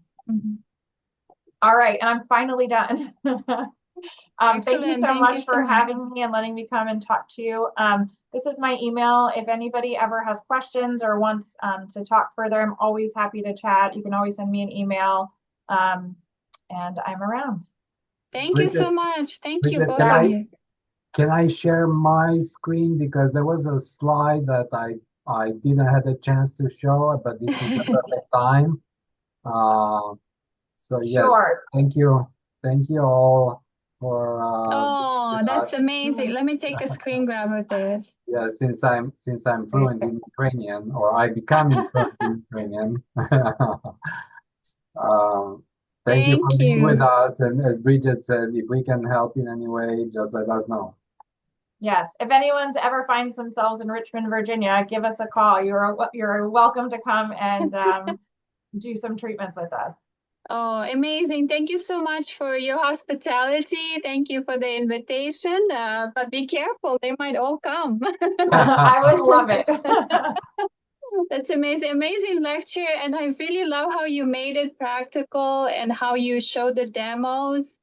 All right, and I'm finally done. Thank you so much for having me and letting me come and talk to you. This is my email. If anybody ever has questions or wants to talk further, I'm always happy to chat. You can always send me an email, and I'm around. Thank you so much. Thank you, both can of I, you. Can I share my screen? Because there was a slide that I didn't have a chance to show, but this is the perfect time. So yes, sure. Thank you all for oh, that's amazing. Let me take a screen grab of this. Yeah, since I'm fluent in Ukrainian, or I become fluent in Ukrainian. Thank you for being with us. And as Bridget said, if we can help in any way, just let us know. Yes, if anyone's ever finds themselves in Richmond, Virginia, give us a call. You're welcome to come and do some treatments with us. Oh, amazing. Thank you so much for your hospitality. Thank you for the invitation. But be careful, they might all come. I would love it. That's amazing. Amazing lecture. And I really love how you made it practical and how you showed the demos.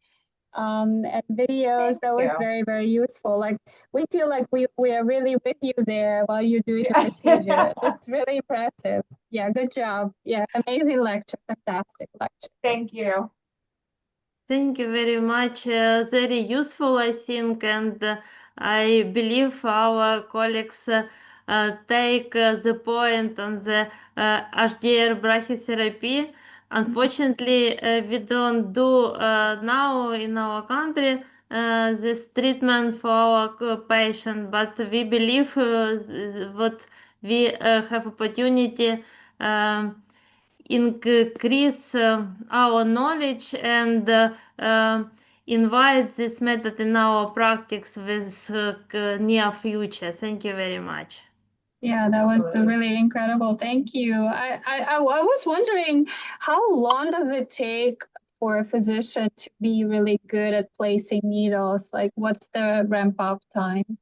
and videos. That was you. very, very useful. Like we feel like we are really with you there while you do the procedure. It's really impressive. Yeah, good job. Yeah, amazing lecture, fantastic lecture. Thank you. Thank you very much. Very useful, I think, and I believe our colleagues take the point on the HDR brachytherapy. Unfortunately, we don't do now in our country this treatment for our patient, but we believe what we have opportunity increase our knowledge and invite this method in our practice with near future. Thank you very much. Yeah, that was Absolutely. really incredible. Thank you. I was wondering, how long does it take for a physician to be really good at placing needles? Like, what's the ramp up time?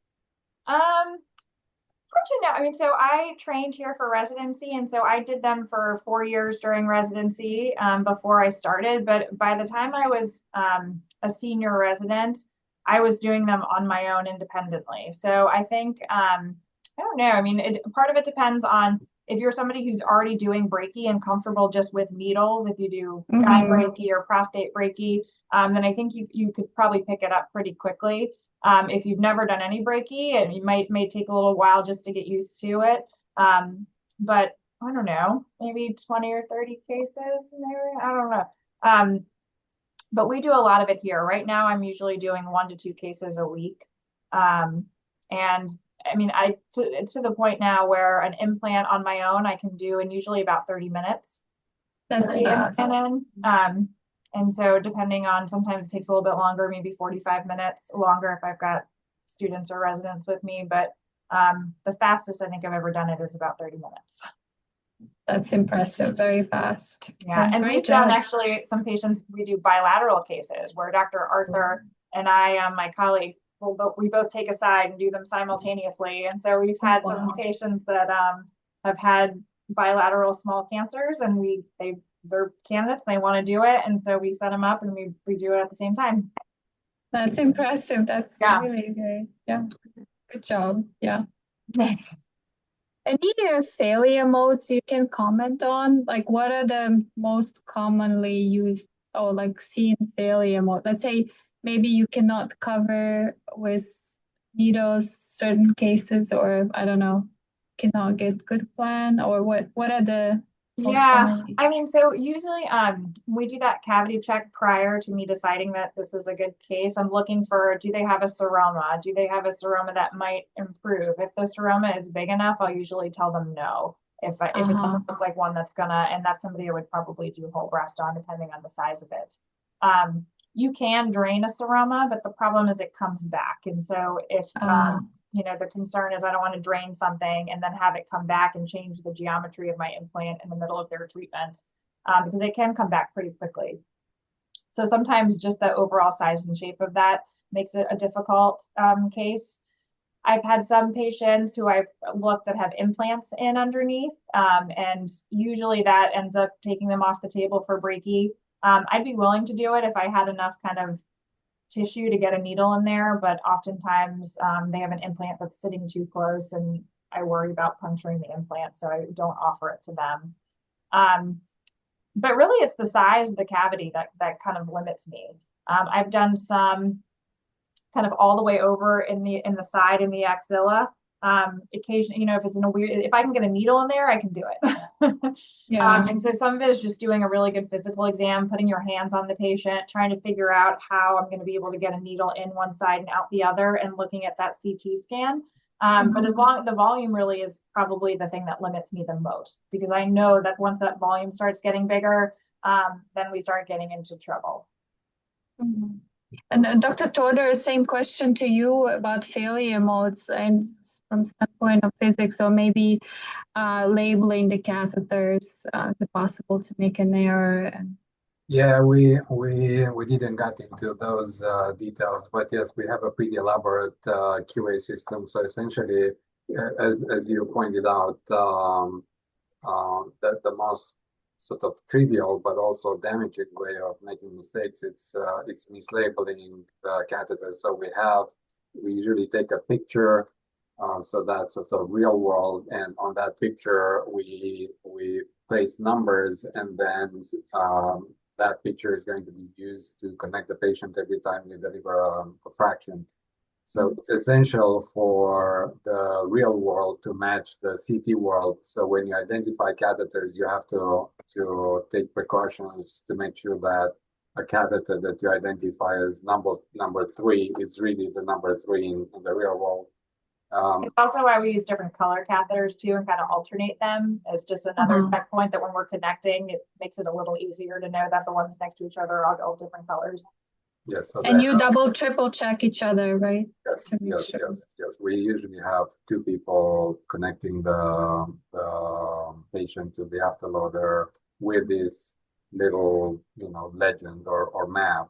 Hard to know. I mean, so I trained here for residency, and so I did them for 4 years during residency before I started. But by the time I was a senior resident, I was doing them on my own independently. So I think I don't know. I mean, part of it depends on if you're somebody who's already doing brachy and comfortable just with needles. If you do gyne brachy or prostate brachy, then I think you could probably pick it up pretty quickly. If you've never done any brachy, and you may take a little while just to get used to it. But I don't know, maybe 20 or 30 cases, maybe, I don't know. But we do a lot of it here. Right now, I'm usually doing 1 to 2 cases a week. And I mean, it's to the point now where an implant on my own, I can do in usually about 30 minutes. That's fast. And so depending on, sometimes it takes a little bit longer, maybe 45 minutes longer if I've got students or residents with me. But the fastest I think I've ever done it is about 30 minutes. That's impressive, very fast. Yeah, and we've done actually some patients, we do bilateral cases where Dr. Arthur and I, my colleague, we both take a side and do them simultaneously. And so we've had some patients that have had bilateral small cancers, and they're candidates, they want to do it, and so we set them up and we do it at the same time. That's impressive. That's really good. Yeah, good job. Yeah. Thanks. Any failure modes you can comment on? Like, what are the most commonly used or like seen failure mode? Let's say maybe you cannot cover with needles certain cases, or I don't know, cannot get good plan, or what are the most commonly? I mean, so usually we do that cavity check prior to me deciding that this is a good case. I'm looking for, do they have a seroma? Do they have a seroma that might improve? If the seroma is big enough, I'll usually tell them no. If it doesn't look like one that's gonna, and that's somebody I would probably do whole breast on, depending on the size of it. You can drain a seroma, but the problem is it comes back. And so if you know, the concern is I don't want to drain something and then have it come back and change the geometry of my implant in the middle of their treatment, because they can come back pretty quickly. So sometimes just the overall size and shape of that makes it a difficult case. I've had some patients who I've looked that have implants in underneath, and usually that ends up taking them off the table for brachy. I'd be willing to do it if I had enough kind of tissue to get a needle in there, but oftentimes they have an implant that's sitting too close, and I worry about puncturing the implant, so I don't offer it to them. But really, it's the size of the cavity that kind of limits me. I've done some kind of all the way over in the side in the axilla. Occasionally, you know, if I can get a needle in there, I can do it. And so some of it is just doing a really good physical exam, putting your hands on the patient, trying to figure out how I'm going to be able to get a needle in one side and out the other, and looking at that CT scan. But as long as the volume really is probably the thing that limits me the most, because I know that once that volume starts getting bigger, then we start getting into trouble. And Dr. Todor, same question to you about failure modes, and from standpoint of physics, or maybe labeling the catheters. Is it possible to make an error? Yeah, we didn't get into those details, but yes, we have a pretty elaborate QA system. So essentially, as you pointed out, the most sort of trivial but also damaging way of making mistakes. It's mislabeling the catheter. So we usually take a picture, so that's sort of real world, and on that picture we place numbers, and then that picture is going to be used to connect the patient every time we deliver a fraction. So it's essential for the real world to match the CT world. So when you identify catheters, you have to take precautions to make sure that a catheter that you identify as number 3 is really the number 3 in the real world. It's also why we use different color catheters too, and kind of alternate them as just another checkpoint that when we're connecting, it makes it a little easier to know that the ones next to each other are all different colors. Yes. So And you double, triple check each other, right? Yes. Yes. We usually have 2 people connecting the patient to the afterloader with this little, legend or map.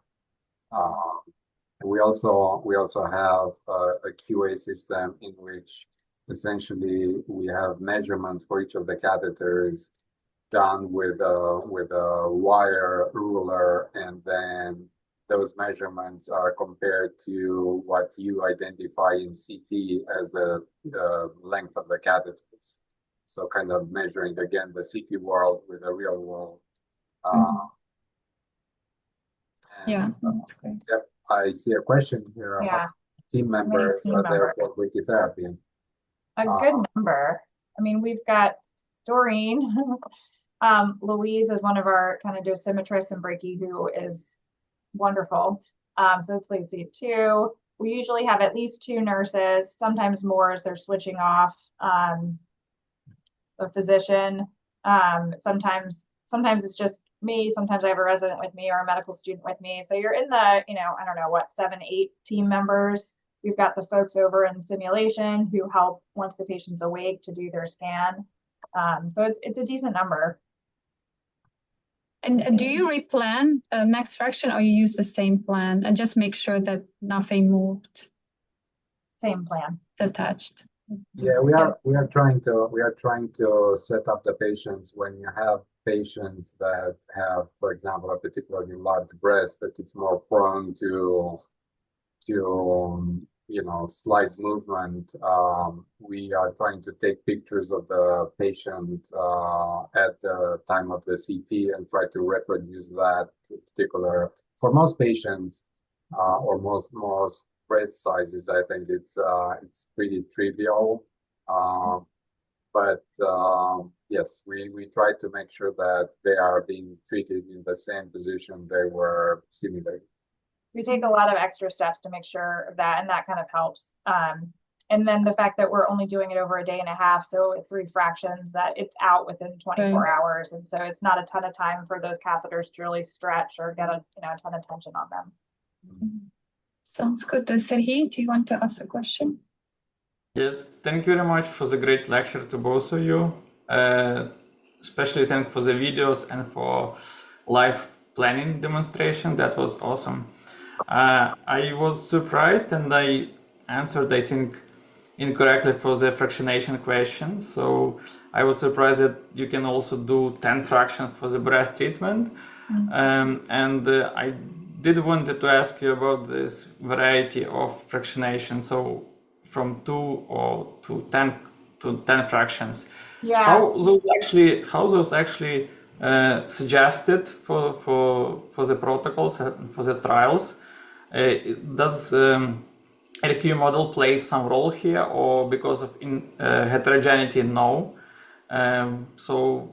We also have a QA system in which essentially we have measurements for each of the catheters done with a wire ruler, and then those measurements are compared to what you identify in CT as the length of the catheters. So kind of measuring again the CT world with the real world. Yeah, that's great. Yep, I see a question here. Yeah. Team members are there for brachytherapy. A good number. I mean, we've got Doreen. Louise is one of our kind of dosimetrists in brachy who is wonderful. So let's see, 2. We usually have at least 2 nurses, sometimes more as they're switching off. A physician. Sometimes it's just me. Sometimes I have a resident with me or a medical student with me. So you're in the, I don't know what, 7, 8 team members. We've got the folks over in simulation who help once the patient's awake to do their scan. So it's a decent number. And do you replan next fraction, or you use the same plan and just make sure that nothing moved? Same plan. Detached. Yeah, we are trying to set up the patients when you have patients that have, for example, a particularly large breast that is more prone to slight movement. We are trying to take pictures of the patient at the time of the CT and try to reproduce that particular. For most patients or most breast sizes, I think it's pretty trivial. But yes, we try to make sure that they are being treated in the same position they were simulated. We take a lot of extra steps to make sure of that, and that kind of helps. And then the fact that we're only doing it over a day and a half, so with 3 fractions, that it's out within 24 hours, and so it's not a ton of time for those catheters to really stretch or get a ton of tension on them. Sounds good. Serhii, do you want to ask a question? Yes, thank you very much for the great lecture to both of you. Especially thank for the videos and for live planning demonstration. That was awesome. I was surprised and I answered, I think, incorrectly for the fractionation question. So I was surprised that you can also do 10 fractions for the breast treatment. And I did wanted to ask you about this variety of fractionation. So from 2 or to 10 fractions. Yeah. How those actually suggested for the protocols for the trials? Does LQ model play some role here, or because of heterogeneity? No. So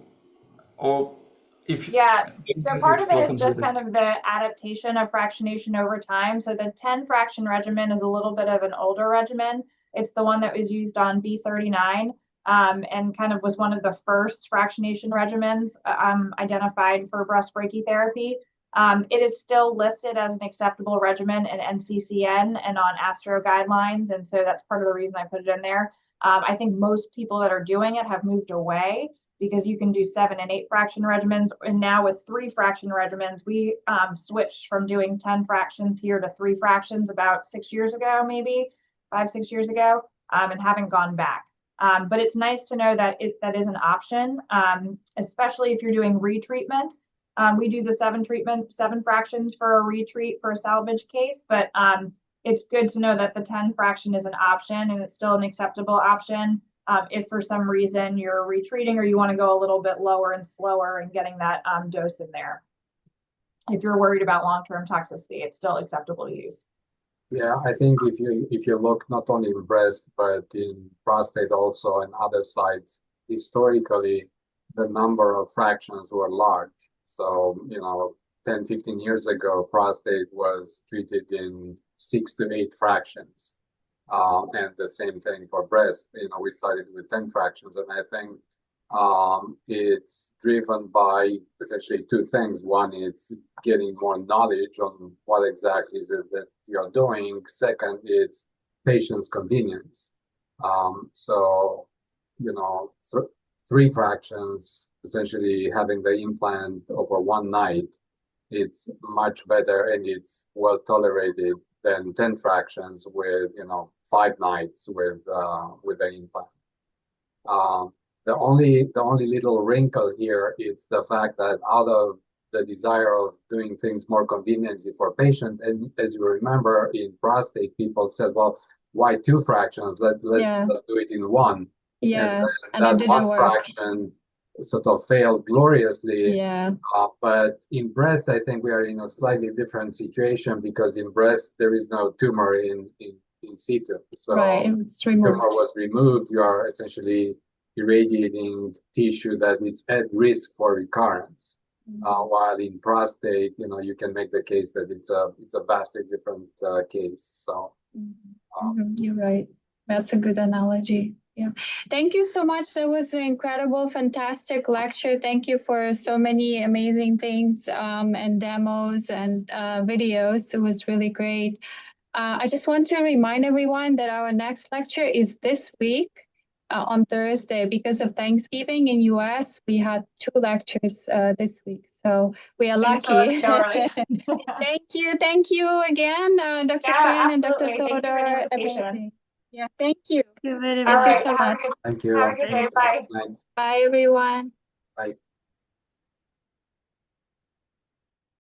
part of it is just kind of the adaptation of fractionation over time. So the 10 fraction regimen is a little bit of an older regimen. It's the one that was used on B39 and kind of was one of the first fractionation regimens identified for breast brachytherapy. It is still listed as an acceptable regimen in NCCN and on Astro guidelines, and so that's part of the reason I put it in there. I think most people that are doing it have moved away because you can do 7 and 8 fraction regimens, and now with 3 fraction regimens, we switched from doing 10 fractions here to 3 fractions about 6 years ago, maybe 5-6 years ago, and haven't gone back. But it's nice to know that that is an option, especially if you're doing retreatments. We do the 7 fractions for a retreat for a salvage case, but it's good to know that the 10 fraction is an option, and it's still an acceptable option. If for some reason you're retreating or you want to go a little bit lower and slower and getting that dose in there. If you're worried about long-term toxicity, it's still acceptable to use. Yeah, I think if you look not only in breast but in prostate also and other sites, historically the number of fractions were large. So 10, 15 years ago, prostate was treated in 6 to 8 fractions, and the same thing for breast. We started with 10 fractions, and I think it's driven by essentially 2 things. One, it's getting more knowledge on what exactly is it that you're doing. Second, it's patient's convenience. So, 3 fractions, essentially having the implant over 1 night, it's much better and it's well tolerated than 10 fractions with 5 nights with the implant. The only little wrinkle here is the fact that out of the desire of doing things more conveniently for patients, and as you remember in prostate, people said, well, why 2 fractions? Let's do it in 1. Yeah, and that 1 fraction sort of failed gloriously. Yeah. But in breast, I think we are in a slightly different situation because in breast there is no tumor in situ. So right, it was removed. tumor was removed. You are essentially irradiating tissue that is at risk for recurrence. While in prostate, you can make the case that it's a vastly different case. So you're right. That's a good analogy. Yeah. Thank you so much. That was an incredible, fantastic lecture. Thank you for so many amazing things and demos and videos. It was really great. I just want to remind everyone that our next lecture is this week. On Thursday, because of Thanksgiving in US, we had 2 lectures this week, so we are lucky. Thank you again, Dr. Quinn and Dr. Todor. Amazing. Yeah, thank you. Thank you very Thank much. you so much. thank you. Have a good day. Bye. Bye, everyone. Bye.